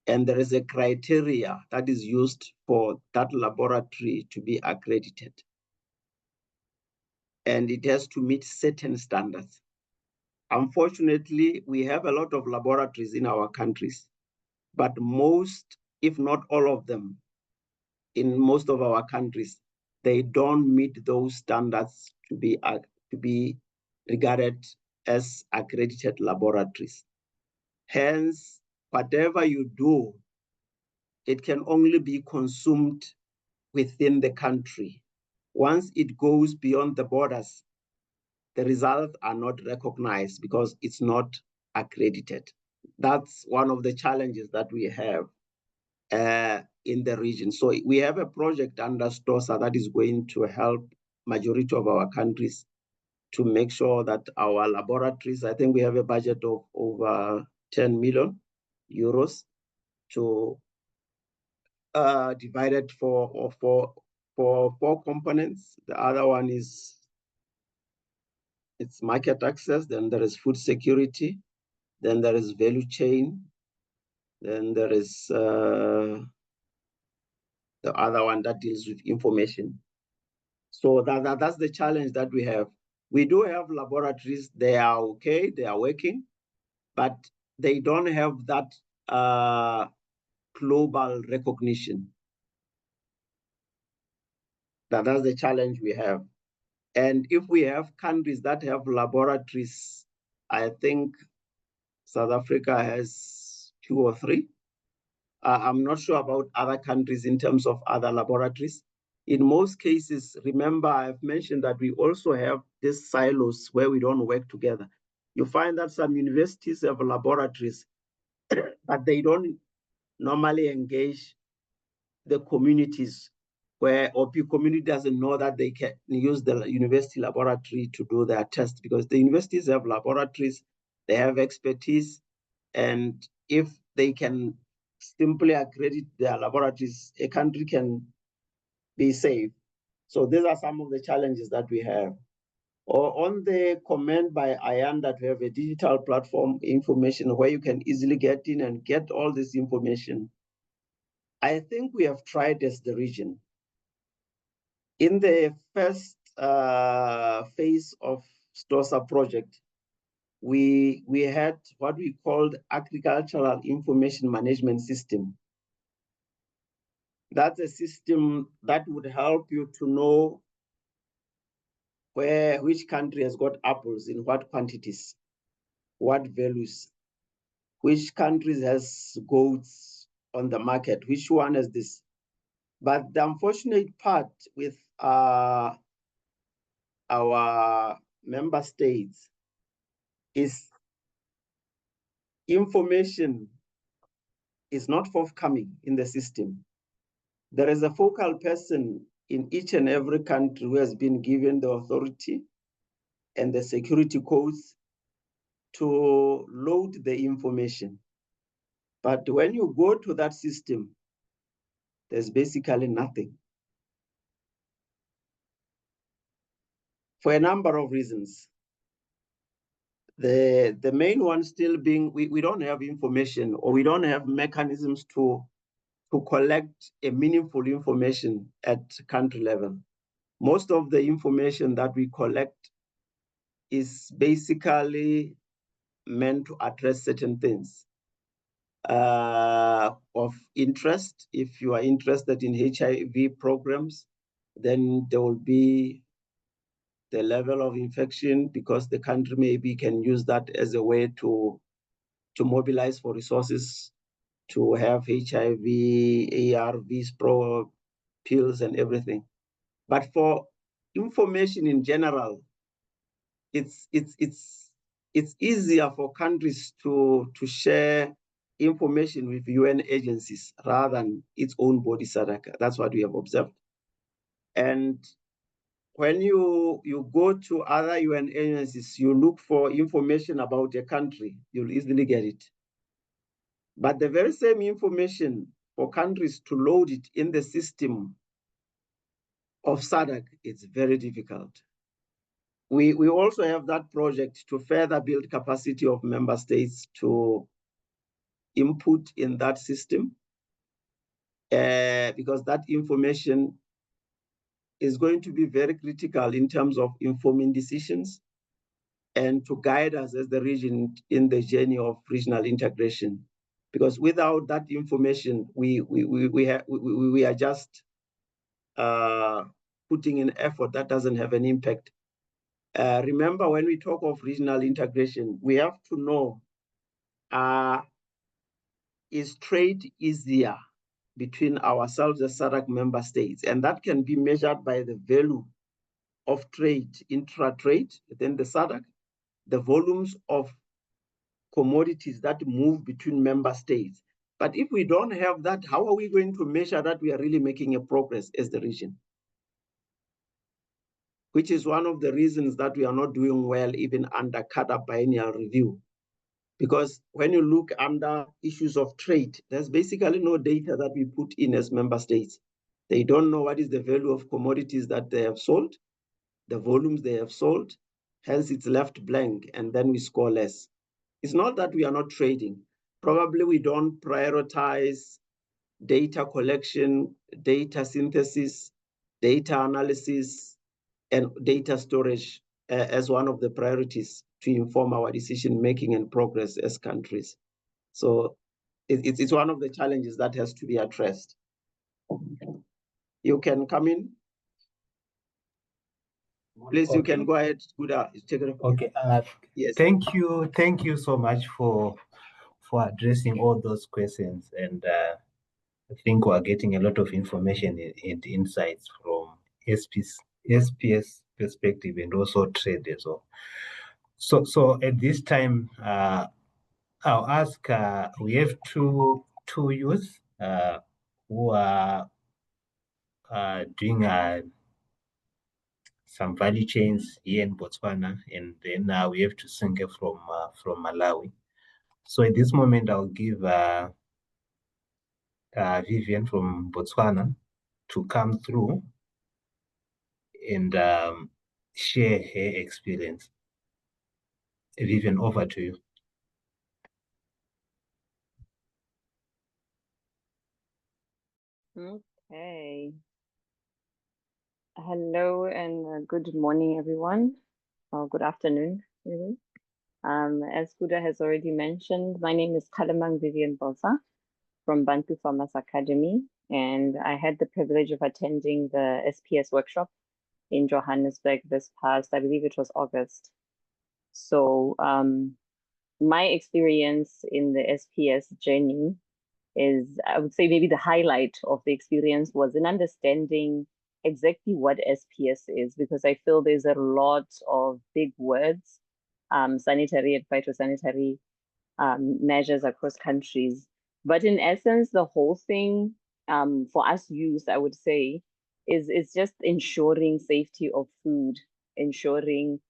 S3: And there is a criteria that is used for that laboratory to be accredited. And it has to meet certain standards. Unfortunately, we have a lot of laboratories in our countries, but most, if not all of them, in most of our countries, they don't meet those standards to be regarded as accredited laboratories. Hence, whatever you do, it can only be consumed within the country. Once it goes beyond the borders, the results are not recognized because it's not accredited. That's one of the challenges that we have in the region. So we have a project under STOSA that is going to help majority of our countries to make sure that our laboratories, I think we have a budget of over 10 million euros to divided for 4 components. The other one is it's market access, then there is food security, then there is value chain, then there is the other one that deals with information. So that's the challenge that we have. We do have laboratories, they are okay, they are working, but they don't have that global recognition. That's the challenge we have. And if we have countries that have laboratories, I think South Africa has 2 or 3. I'm not sure about other countries in terms of other laboratories. In most cases, remember, I've mentioned that we also have these silos where we don't work together. You find that some universities have laboratories, but they don't normally engage the communities where OP community doesn't know that they can use the university laboratory to do their test, because the universities have laboratories, they have expertise, and if they can simply accredit their laboratories, a country can be safe. So these are some of the challenges that we have. Or on the comment by Ayan that we have a digital platform information where you can easily get in and get all this information. I think we have tried as the region. In the first phase of STOSA project, we had what we called agricultural information management system. That's a system that would help you to know which country has got apples in what quantities, what values, which countries has goats on the market, which one has this. But the unfortunate part with our member states is information is not forthcoming in the system. There is a focal person in each and every country who has been given the authority and the security codes to load the information. But when you go to that system, there's basically nothing. For a number of reasons. The main one still being we don't have information, or we don't have mechanisms to collect a meaningful information at country level. Most of the information that we collect is basically meant to address certain things of interest. If you are interested in HIV programs, then there will be the level of infection, because the country maybe can use that as a way to mobilize for resources to have HIV, ARVs, pills and everything. But for information in general, it's easier for countries to share information with UN agencies rather than its own body, SADC. That's what we have observed. And when you go to other UN agencies, you look for information about a country, you'll easily get it. But the very same information for countries to load it in the system of SADC, it's very difficult. We also have that project to further build capacity of member states to input in that system, because that information is going to be very critical in terms of informing decisions and to guide us as the region in the journey of regional integration. Because without that information, we are just putting in effort that doesn't have an impact. Remember, when we talk of regional integration, we have to know, is trade easier between ourselves as SADC member states? And that can be measured by the value of trade, intra-trade within the SADC, the volumes of commodities that move between member states. But if we don't have that, how are we going to measure that we are really making a progress as the region? Which is one of the reasons that we are not doing well even under CADA biennial review. Because when you look under issues of trade, there's basically no data that we put in as member states. They don't know what is the value of commodities that they have sold, the volumes they have sold, hence it's left blank, and then we score less. It's not that we are not trading. Probably we don't prioritize data collection, data synthesis, data analysis, and data storage as one of the priorities to inform our decision-making and progress as countries. So it's one of the challenges that has to be addressed. You can come in. Please, you can go ahead. Take it.
S2: Okay.
S3: Yes.
S2: Thank you so much for addressing all those questions, and I think we're getting a lot of information and insights from SPS perspective and also trade as well. So at this time, I'll ask. We have two youth who are doing some value chains here in Botswana, and then we have to Tusenga from Malawi. So at this moment, I'll give Vivian from Botswana to come through and share her experience. Vivian, over to you.
S8: Okay. Hello and good morning, everyone, or good afternoon, really. As Buddha has already mentioned, my name is Kalamang Vivian Bosa from Bantu Farmers Academy, and I had the privilege of attending the SPS workshop in Johannesburg this past, I believe it was August. So my experience in the SPS journey is, I would say maybe the highlight of the experience was in understanding exactly what SPS is, because I feel there's a lot of big words, sanitary and phytosanitary measures across countries. But in essence, the whole thing for us youth, I would say, is just ensuring safety of food, ensuring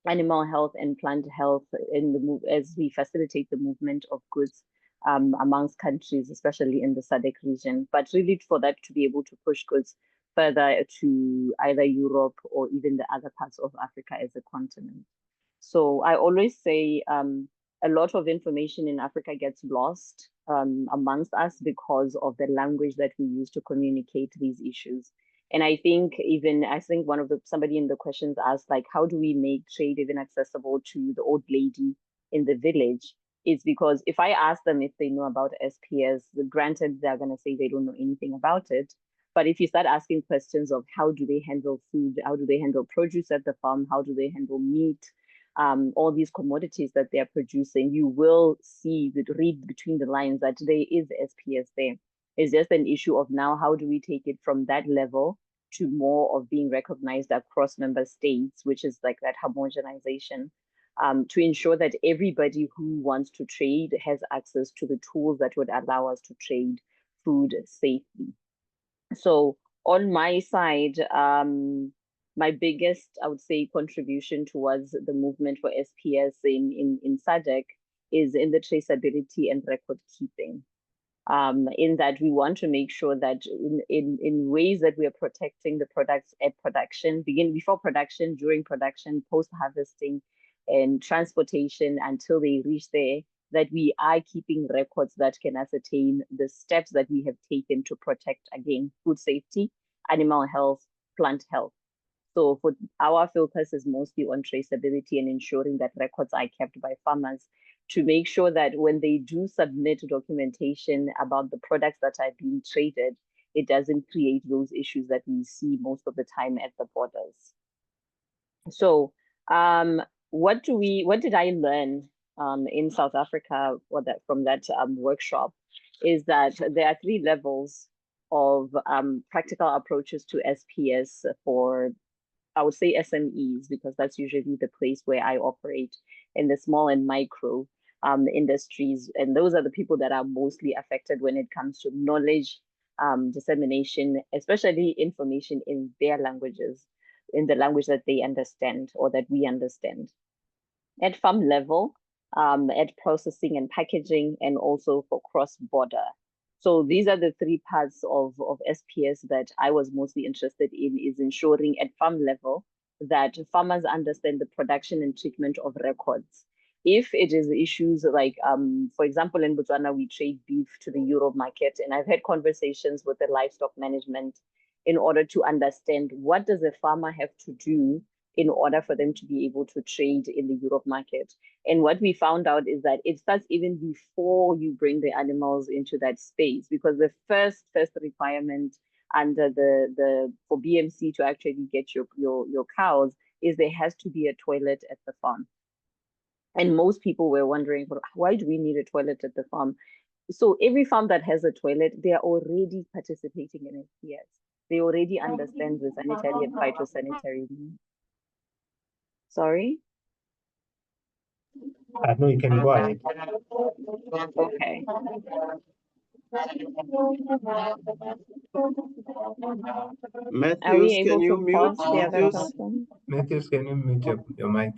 S8: animal health and plant health in the move as we facilitate the movement of goods amongst countries, especially in the SADC region, but really for that to be able to push goods further to either Europe or even the other parts of Africa as a continent. So I always say a lot of information in Africa gets lost amongst us because of the language that we use to communicate these issues. And I think somebody in the questions asked, like, how do we make trade even accessible to the old lady in the village? It's because if I ask them if they know about SPS, granted, they're going to say they don't know anything about it. But if you start asking questions of how do they handle food, how do they handle produce at the farm, how do they handle meat, all these commodities that they are producing, you will read between the lines that there is SPS there. It's just an issue of now, how do we take it from that level to more of being recognized across member states, which is like that homogenization, to ensure that everybody who wants to trade has access to the tools that would allow us to trade food safely. So on my side, my biggest, I would say, contribution towards the movement for SPS in SADC is in the traceability and record keeping. In that we want to make sure that in ways that we are protecting the products at production, before production, during production, post-harvesting, and transportation until they reach there, that we are keeping records that can ascertain the steps that we have taken to protect, again, food safety, animal health, plant health. So for our focus is mostly on traceability and ensuring that records are kept by farmers to make sure that when they do submit documentation about the products that are being traded, it doesn't create those issues that we see most of the time at the borders. So what did I learn in South Africa from that workshop is that there are 3 levels of practical approaches to SPS for, I would say, SMEs, because that's usually the place where I operate, in the small and micro industries. And those are the people that are mostly affected when it comes to knowledge dissemination, especially information in their languages, in the language that they understand or that we understand. At farm level, at processing and packaging, and also for cross-border. So these are the 3 parts of SPS that I was mostly interested in, is ensuring at farm level that farmers understand the production and treatment of records. If it is issues like, for example, in Botswana, we trade beef to the Euro market, and I've had conversations with the livestock management in order to understand what does a farmer have to do in order for them to be able to trade in the Europe market. And what we found out is that it starts even before you bring the animals into that space, because the first requirement under the for BMC to actually get your cows is there has to be a toilet at the farm. And most people were wondering, why do we need a toilet at the farm? So every farm that has a toilet, they are already participating in SPS. They already understand the sanitary and phytosanitary needs. Sorry?
S2: No, you can go ahead.
S8: Okay.
S3: Matthews,
S8: Are we able
S3: can you
S8: to
S3: mute?
S8: pause the other
S3: Matthews?
S8: person?
S2: Matthews, can you mute your mic?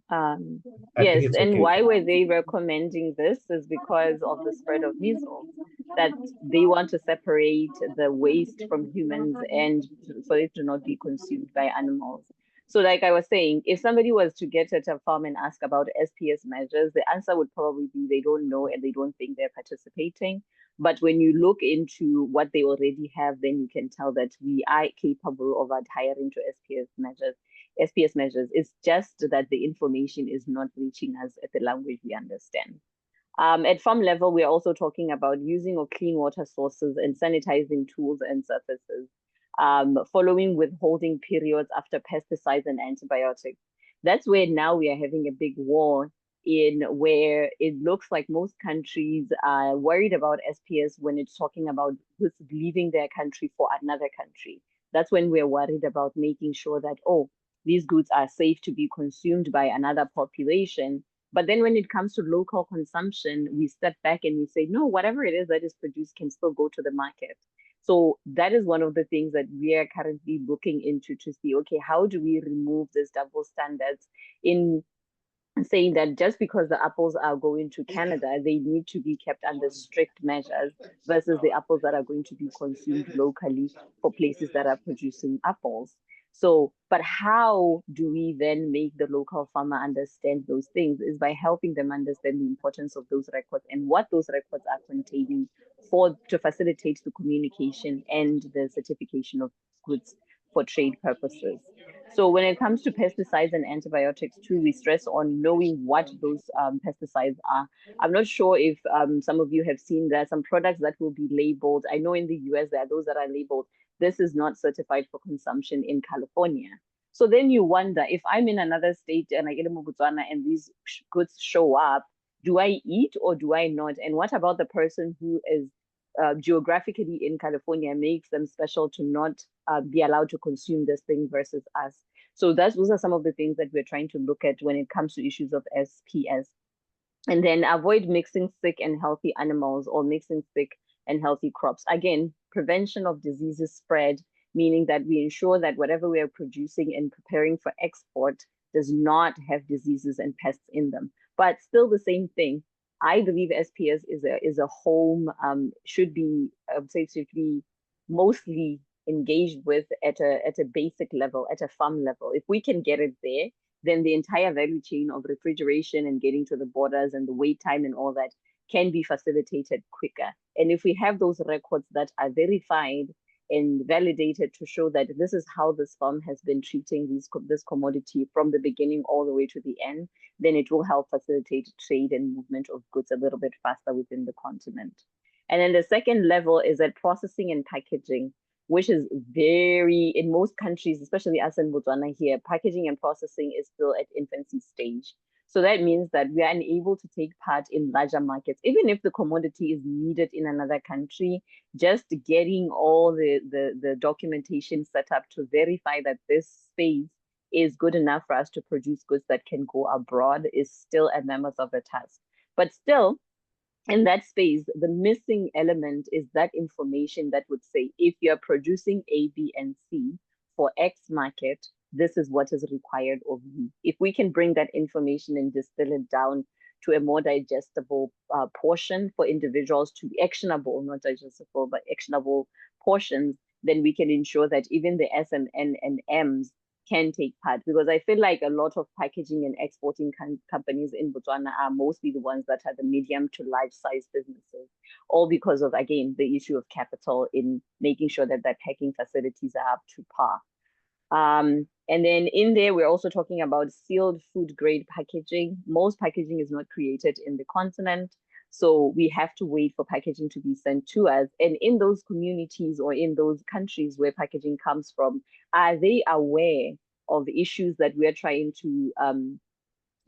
S2: I think
S8: Yes,
S2: it's
S8: and
S2: okay.
S8: why were they recommending this is because of the spread of measles, that they want to separate the waste from humans and for it to not be consumed by animals. So like I was saying, if somebody was to get at a farm and ask about SPS measures, the answer would probably be they don't know and they don't think they're participating. But when you look into what they already have, then you can tell that we are capable of adhering to SPS measures. It's just that the information is not reaching us at the language we understand. At farm level, we're also talking about using of clean water sources and sanitizing tools and surfaces, following withholding periods after pesticides and antibiotics. That's where now we are having a big war in where it looks like most countries are worried about SPS when it's talking about who's leaving their country for another country. That's when we're worried about making sure that, oh, these goods are safe to be consumed by another population. But then when it comes to local consumption, we step back and we say, no, whatever it is that is produced can still go to the market. So that is one of the things that we are currently looking into to see, okay, how do we remove this double standards in saying that just because the apples are going to Canada, they need to be kept under strict measures versus the apples that are going to be consumed locally for places that are producing apples. So, but how do we then make the local farmer understand those things is by helping them understand the importance of those records and what those records are containing to facilitate the communication and the certification of goods for trade purposes. So when it comes to pesticides and antibiotics too, we stress on knowing what those pesticides are. I'm not sure if some of you have seen there are some products that will be labeled. I know in the US there are those that are labeled, this is not certified for consumption in California. So then you wonder, if I'm in another state and I get a Botswana and these goods show up, do I eat or do I not? And what about the person who is geographically in California makes them special to not be allowed to consume this thing versus us? So those are some of the things that we're trying to look at when it comes to issues of SPS. And then avoid mixing sick and healthy animals or mixing sick and healthy crops. Again, prevention of diseases spread, meaning that we ensure that whatever we are producing and preparing for export does not have diseases and pests in them. But still the same thing. I believe SPS is a home, should be, I would say, should be mostly engaged with at a basic level, at a farm level. If we can get it there, then the entire value chain of refrigeration and getting to the borders and the wait time and all that can be facilitated quicker. And if we have those records that are verified and validated to show that this is how this farm has been treating this commodity from the beginning all the way to the end, then it will help facilitate trade and movement of goods a little bit faster within the continent. And then the second level is at processing and packaging, which is very, in most countries, especially us in Botswana here, packaging and processing is still at infancy stage. So that means that we are unable to take part in larger markets. Even if the commodity is needed in another country, just getting all the documentation set up to verify that this space is good enough for us to produce goods that can go abroad is still a mammoth of a task. But still, in that space, the missing element is that information that would say, if you're producing A, B, and C for X market, this is what is required of you. If we can bring that information and distill it down to a more digestible portion for individuals to be actionable, not digestible, but actionable portions, then we can ensure that even the SMN and M's can take part, because I feel like a lot of packaging and exporting companies in Botswana are mostly the ones that are the medium to large size businesses, all because of, again, the issue of capital in making sure that their packing facilities are up to par. And then in there, we're also talking about sealed food grade packaging. Most packaging is not created in the continent, so we have to wait for packaging to be sent to us. And in those communities or in those countries where packaging comes from, are they aware of the issues that we're trying to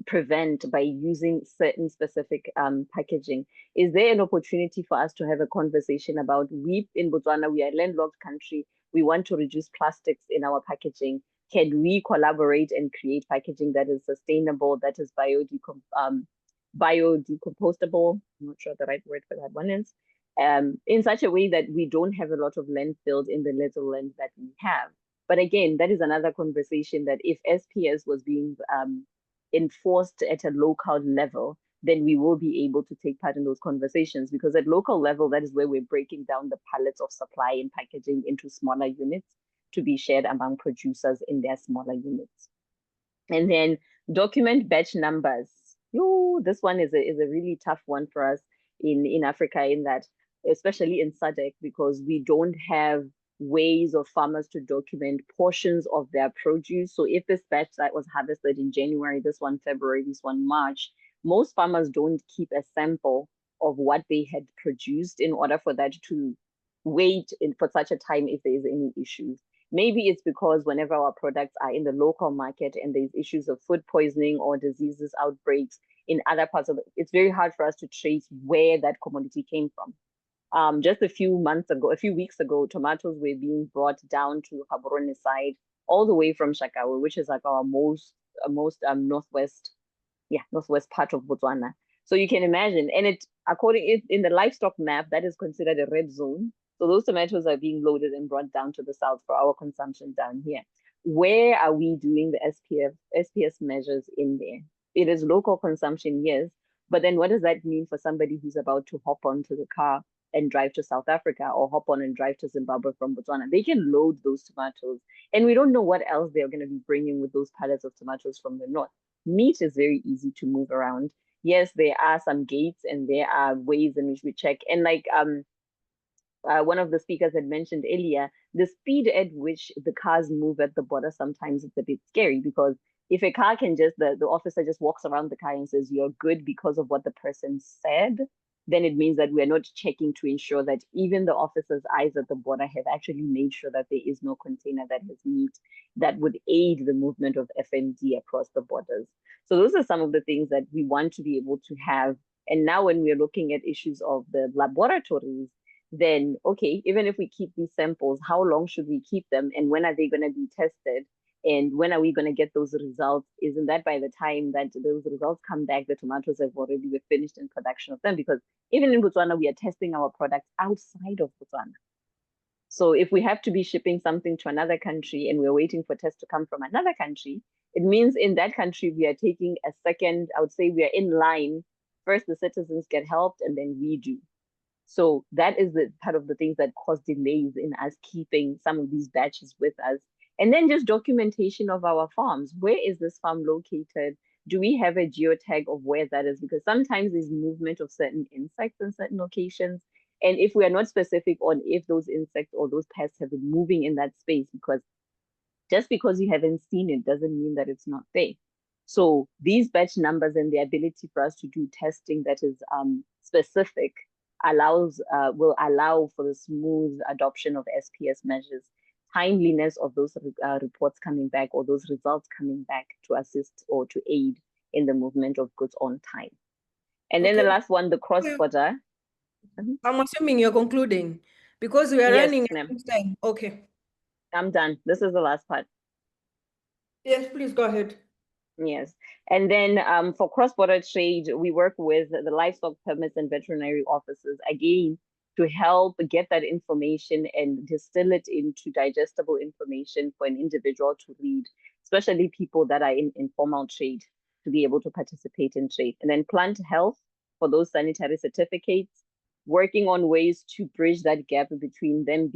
S8: prevent by using certain specific packaging? Is there an opportunity for us to have a conversation about, we in Botswana, we are a landlocked country, we want to reduce plastics in our packaging. Can we collaborate and create packaging that is sustainable, that is biodecomposable? I'm not sure the right word for that one is. In such a way that we don't have a lot of landfills in the little land that we have. But again, that is another conversation, that if SPS was being enforced at a local level, then we will be able to take part in those conversations, because at local level, that is where we're breaking down the pallets of supply and packaging into smaller units to be shared among producers in their smaller units. And then document batch numbers. Ooh, this one is a really tough one for us in Africa, in that, especially in SADC, because we don't have ways of farmers to document portions of their produce. So if this batch that was harvested in January, this one February, this one March, most farmers don't keep a sample of what they had produced in order for that to wait for such a time if there is any issues. Maybe it's because whenever our products are in the local market and there's issues of food poisoning or diseases outbreaks in other parts of it, it's very hard for us to trace where that commodity came from. Just a few weeks ago, tomatoes were being brought down to Gaborone side, all the way from Shakawe, which is like our most northwest part of Botswana. So you can imagine, and in the livestock map, that is considered a red zone. So those tomatoes are being loaded and brought down to the south for our consumption down here. Where are we doing the SPS measures in there? It is local consumption, yes, but then what does that mean for somebody who's about to hop onto the car and drive to South Africa, or hop on and drive to Zimbabwe from Botswana? They can load those tomatoes, and we don't know what else they're going to be bringing with those pallets of tomatoes from the north. Meat is very easy to move around. Yes, there are some gates and there are ways in which we check. And like one of the speakers had mentioned earlier, the speed at which the cars move at the border, sometimes it's a bit scary, because if a car can just, the officer just walks around the car and says, you're good because of what the person said, then it means that we're not checking to ensure that even the officer's eyes at the border have actually made sure that there is no container that has meat that would aid the movement of FND across the borders. So those are some of the things that we want to be able to have. And now when we're looking at issues of the laboratories, then, okay, even if we keep these samples, how long should we keep them? And when are they going to be tested? And when are we going to get those results? Isn't that by the time that those results come back, the tomatoes have already been finished in production of them? Because even in Botswana, we are testing our products outside of Botswana. So if we have to be shipping something to another country and we're waiting for tests to come from another country, it means in that country, we are taking a second, I would say we are in line. First, the citizens get helped and then we do. So that is the part of the things that cause delays in us keeping some of these batches with us. And then just documentation of our farms. Where is this farm located? Do we have a geotag of where that is? Because sometimes there's movement of certain insects in certain locations. And if we are not specific on if those insects or those pests have been moving in that space, because just because you haven't seen it doesn't mean that it's not there. So these batch numbers and the ability for us to do testing that is specific will allow for the smooth adoption of SPS measures, timeliness of those reports coming back or those results coming back to assist or to aid in the movement of goods on time. And then the last one, the cross-border.
S1: I'm assuming you're concluding because we are running out of time. Okay.
S8: I'm done. This is the last part.
S1: Yes, please go ahead.
S8: Yes. And then for cross-border trade, we work with the livestock permits and veterinary offices, again, to help get that information and distill it into digestible information for an individual to read, especially people that are in informal trade, to be able to participate in trade. And then plant health for those sanitary certificates, working on ways to bridge that gap between them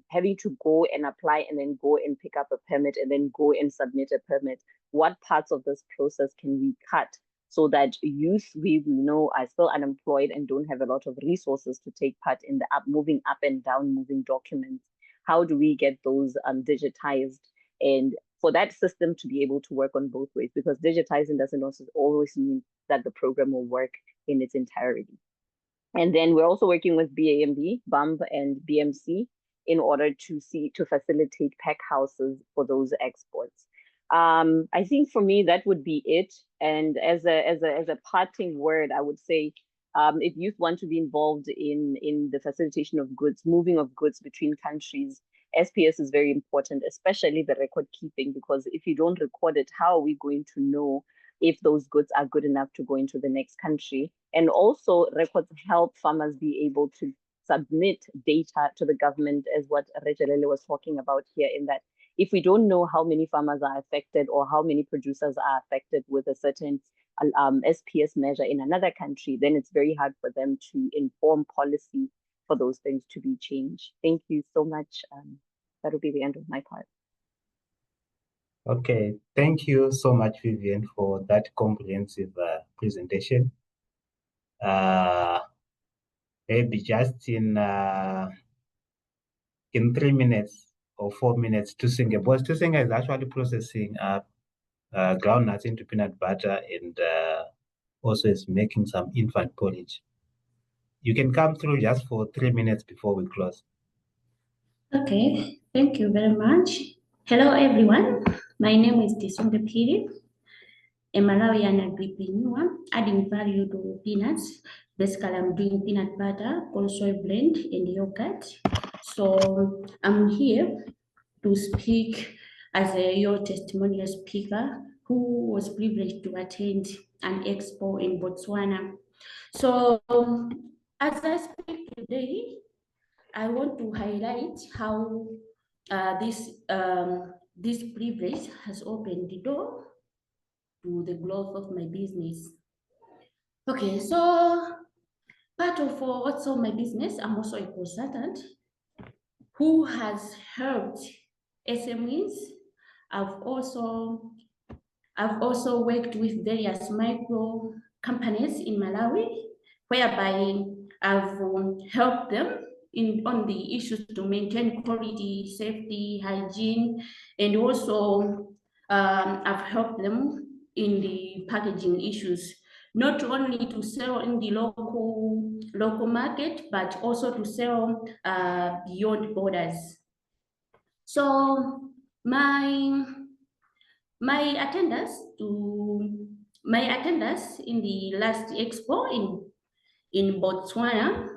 S8: having to go and apply and then go and pick up a permit and then go and submit a permit. What parts of this process can we cut so that youth we know are still unemployed and don't have a lot of resources to take part in the moving up and down moving documents? How do we get those digitized, and for that system to be able to work on both ways? Because digitizing doesn't also always mean that the program will work in its entirety. And then we're also working with BAMB, BAMB, and BMC in order to facilitate pack houses for those exports. I think for me that would be it. And as a parting word, I would say, if youth want to be involved in the facilitation of goods, moving of goods between countries, SPS is very important, especially the record keeping, because if you don't record it, how are we going to know if those goods are good enough to go into the next country? And also records help farmers be able to submit data to the government, as what Rejalele was talking about here, in that if we don't know how many farmers are affected or how many producers are affected with a certain SPS measure in another country, then it's very hard for them to inform policy for those things to be changed. Thank you so much. That will be the end of my part.
S2: Okay, thank you so much, Vivian, for that comprehensive presentation. Maybe just in 3 minutes or 4 minutes, Tusinga, because Tusinga is actually processing groundnuts into peanut butter and also is making some infant porridge. You can come through just for 3 minutes before we close.
S9: Okay, thank you very much. Hello, everyone. My name is Tisonga Piri, a Malawian agripreneur adding value to peanuts. Basically, I'm doing peanut butter, soy blend, and yogurt. So I'm here to speak as your testimonial speaker who was privileged to attend an expo in Botswana. So as I speak today, I want to highlight how this privilege has opened the door to the growth of my business. Okay, so part of also my business, I'm also a consultant who has helped SMEs. I've also worked with various micro companies in Malawi, whereby I've helped them on the issues to maintain quality, safety, hygiene, and also I've helped them in the packaging issues, not only to sell in the local market, but also to sell beyond borders. So my attendance in the last expo in Botswana,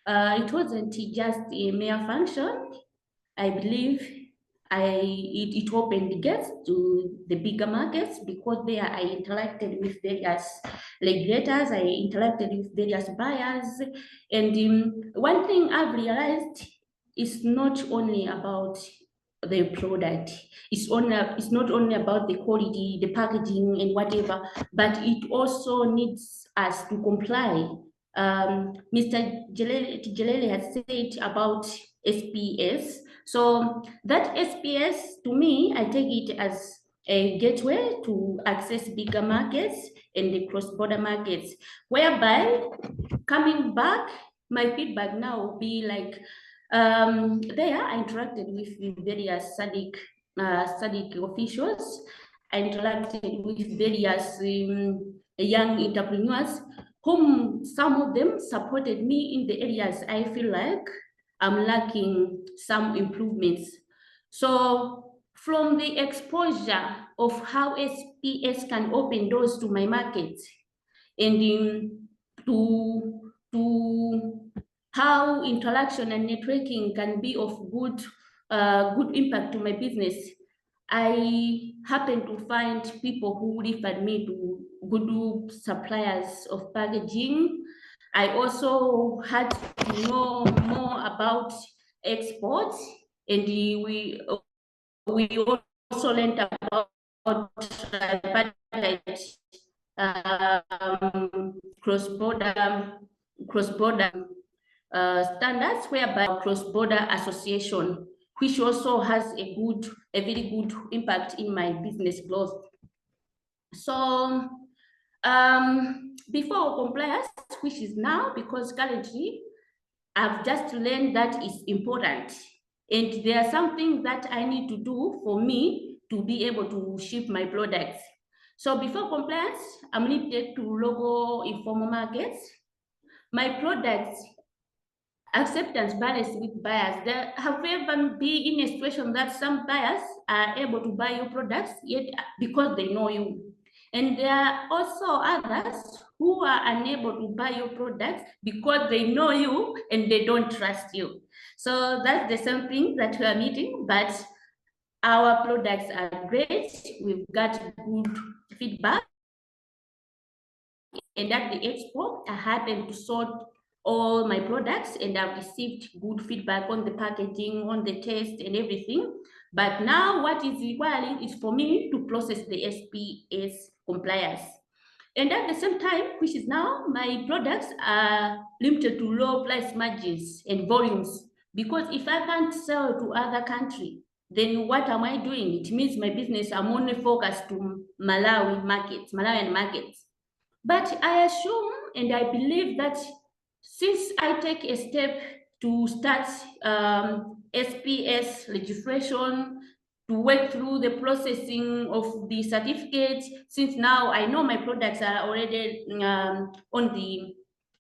S9: it wasn't just a mere function. I believe it opened the gates to the bigger markets, because there I interacted with various regulators, I interacted with various buyers, and one thing I've realized is not only about the product, it's not only about the quality, the packaging and whatever, but it also needs us to comply. Mr. Jalele has said about SPS. So that SPS, to me, I take it as a gateway to access bigger markets and the cross-border markets, whereby coming back, my feedback now will be like, there I interacted with various SADC officials. I interacted with various young entrepreneurs, whom some of them supported me in the areas I feel like I'm lacking some improvements. So from the exposure of how SPS can open doors to my market, and to how interaction and networking can be of good impact to my business, I happen to find people who referred me to good suppliers of packaging. I also had to know more about exports, and we also learned about cross-border standards, whereby cross-border association, which also has a very good impact in my business growth. So before compliance, which is now, because currently I've just learned that it's important. And there are some things that I need to do for me to be able to ship my products. So before compliance, I'm limited to local informal markets. My products acceptance balance with buyers. There have ever been in a situation that some buyers are able to buy your products yet because they know you. And there are also others who are unable to buy your products because they know you and they don't trust you. So that's the same thing that we are meeting, but our products are great. We've got good feedback. And at the expo, I happened to sort all my products and I've received good feedback on the packaging, on the taste and everything. But now what is requiring is for me to process the SPS compliance. And at the same time, which is now, my products are limited to low price margins and volumes. Because if I can't sell to other countries, then what am I doing? It means my business, I'm only focused to Malawian markets. But I assume and I believe that since I take a step to start SPS registration, to work through the processing of the certificate, since now I know my products are already on the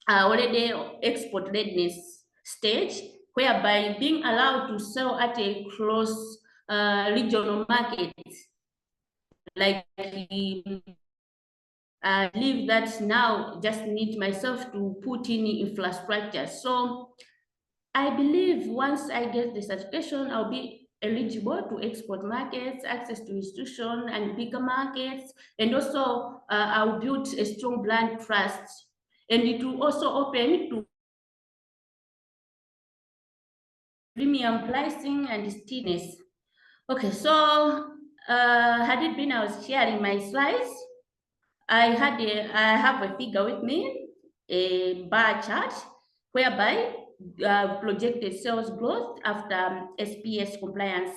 S9: already export readiness stage, whereby being allowed to sell at a close regional market, like I believe that now just need myself to put in infrastructure. So I believe once I get the certification, I'll be eligible to export markets, access to institution and bigger markets, and also I'll build a strong brand trust. And it will also open to premium pricing and stickiness. Okay, so had it been I was sharing my slides, I have a figure with me, a bar chart, whereby projected sales growth after SPS compliance.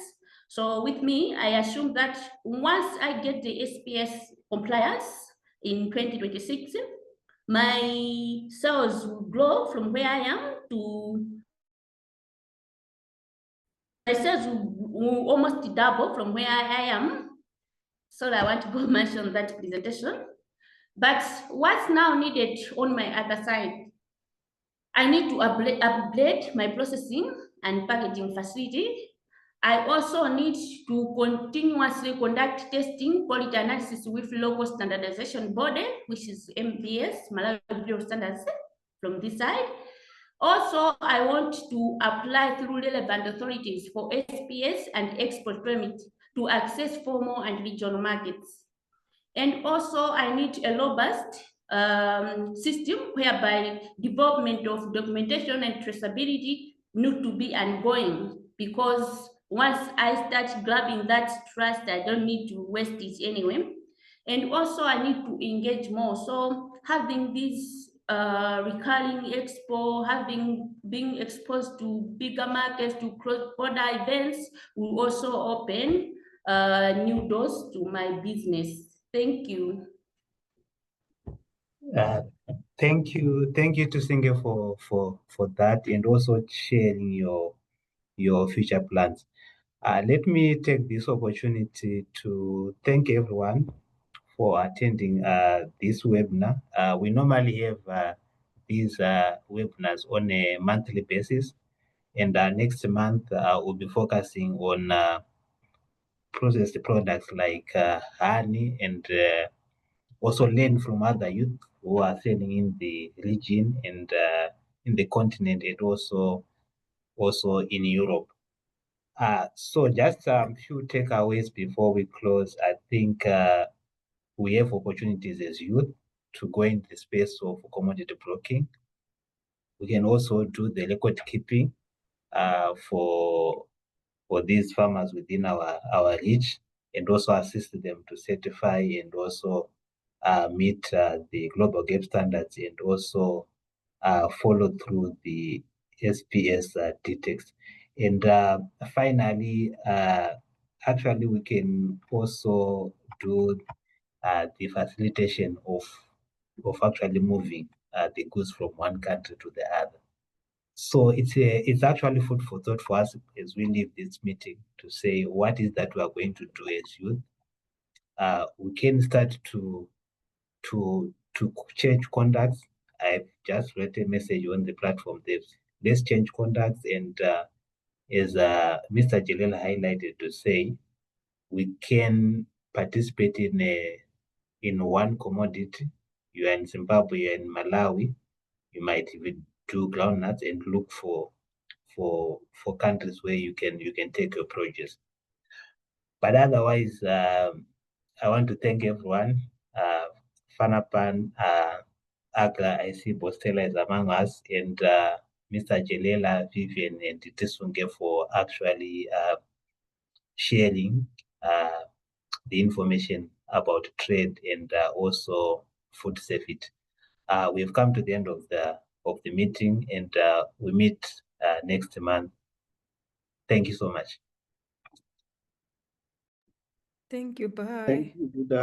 S9: So with me, I assume that once I get the SPS compliance in 2026, my sales will grow from where I am to my sales will almost double from where I am. So I want to go mention that presentation. But what's now needed on my other side? I need to upgrade my processing and packaging facility. I also need to continuously conduct testing, quality analysis with local standardization body, which is MBS, Malawi Bureau of Standards, from this side. Also, I want to apply through relevant authorities for SPS and export permit to access formal and regional markets. And also, I need a robust system whereby development of documentation and traceability need to be ongoing, because once I start grabbing that trust, I don't need to waste it anyway. And also, I need to engage more. So having this recurring expo, being exposed to bigger markets, to cross-border events, will also open new doors to my business. Thank you.
S2: Thank you to Singe for that, and also sharing your future plans. Let me take this opportunity to thank everyone for attending this webinar. We normally have these webinars on a monthly basis, and next month we'll be focusing on processed products like honey, and also learn from other youth who are selling in the region and in the continent, and also in Europe. So just a few takeaways before we close. I think we have opportunities as youth to go into the space of commodity broking. We can also do the record keeping for these farmers within our reach, and also assist them to certify and also meet the global gap standards, and also follow through the SPS detects. And finally, actually, we can also do the facilitation of actually moving the goods from one country to the other. So it's actually food for thought for us as we leave this meeting to say what is that we are going to do as youth. We can start to change conducts. I've just read a message on the platform. Let's change conducts, and as Mr. Jalil highlighted, to say we can participate in one commodity. You are in Zimbabwe, you are in Malawi, you might even do groundnuts and look for countries where you can take your produce. But otherwise, I want to thank everyone. Fanapan, Agra, I see Bostella is among us, and Mr. Jelela, Vivian, and Tisunge for actually sharing the information about trade and also food safety. We've come to the end of the meeting, and we meet next month. Thank you so much.
S1: Thank you. Bye.
S3: Thank you, Buddha.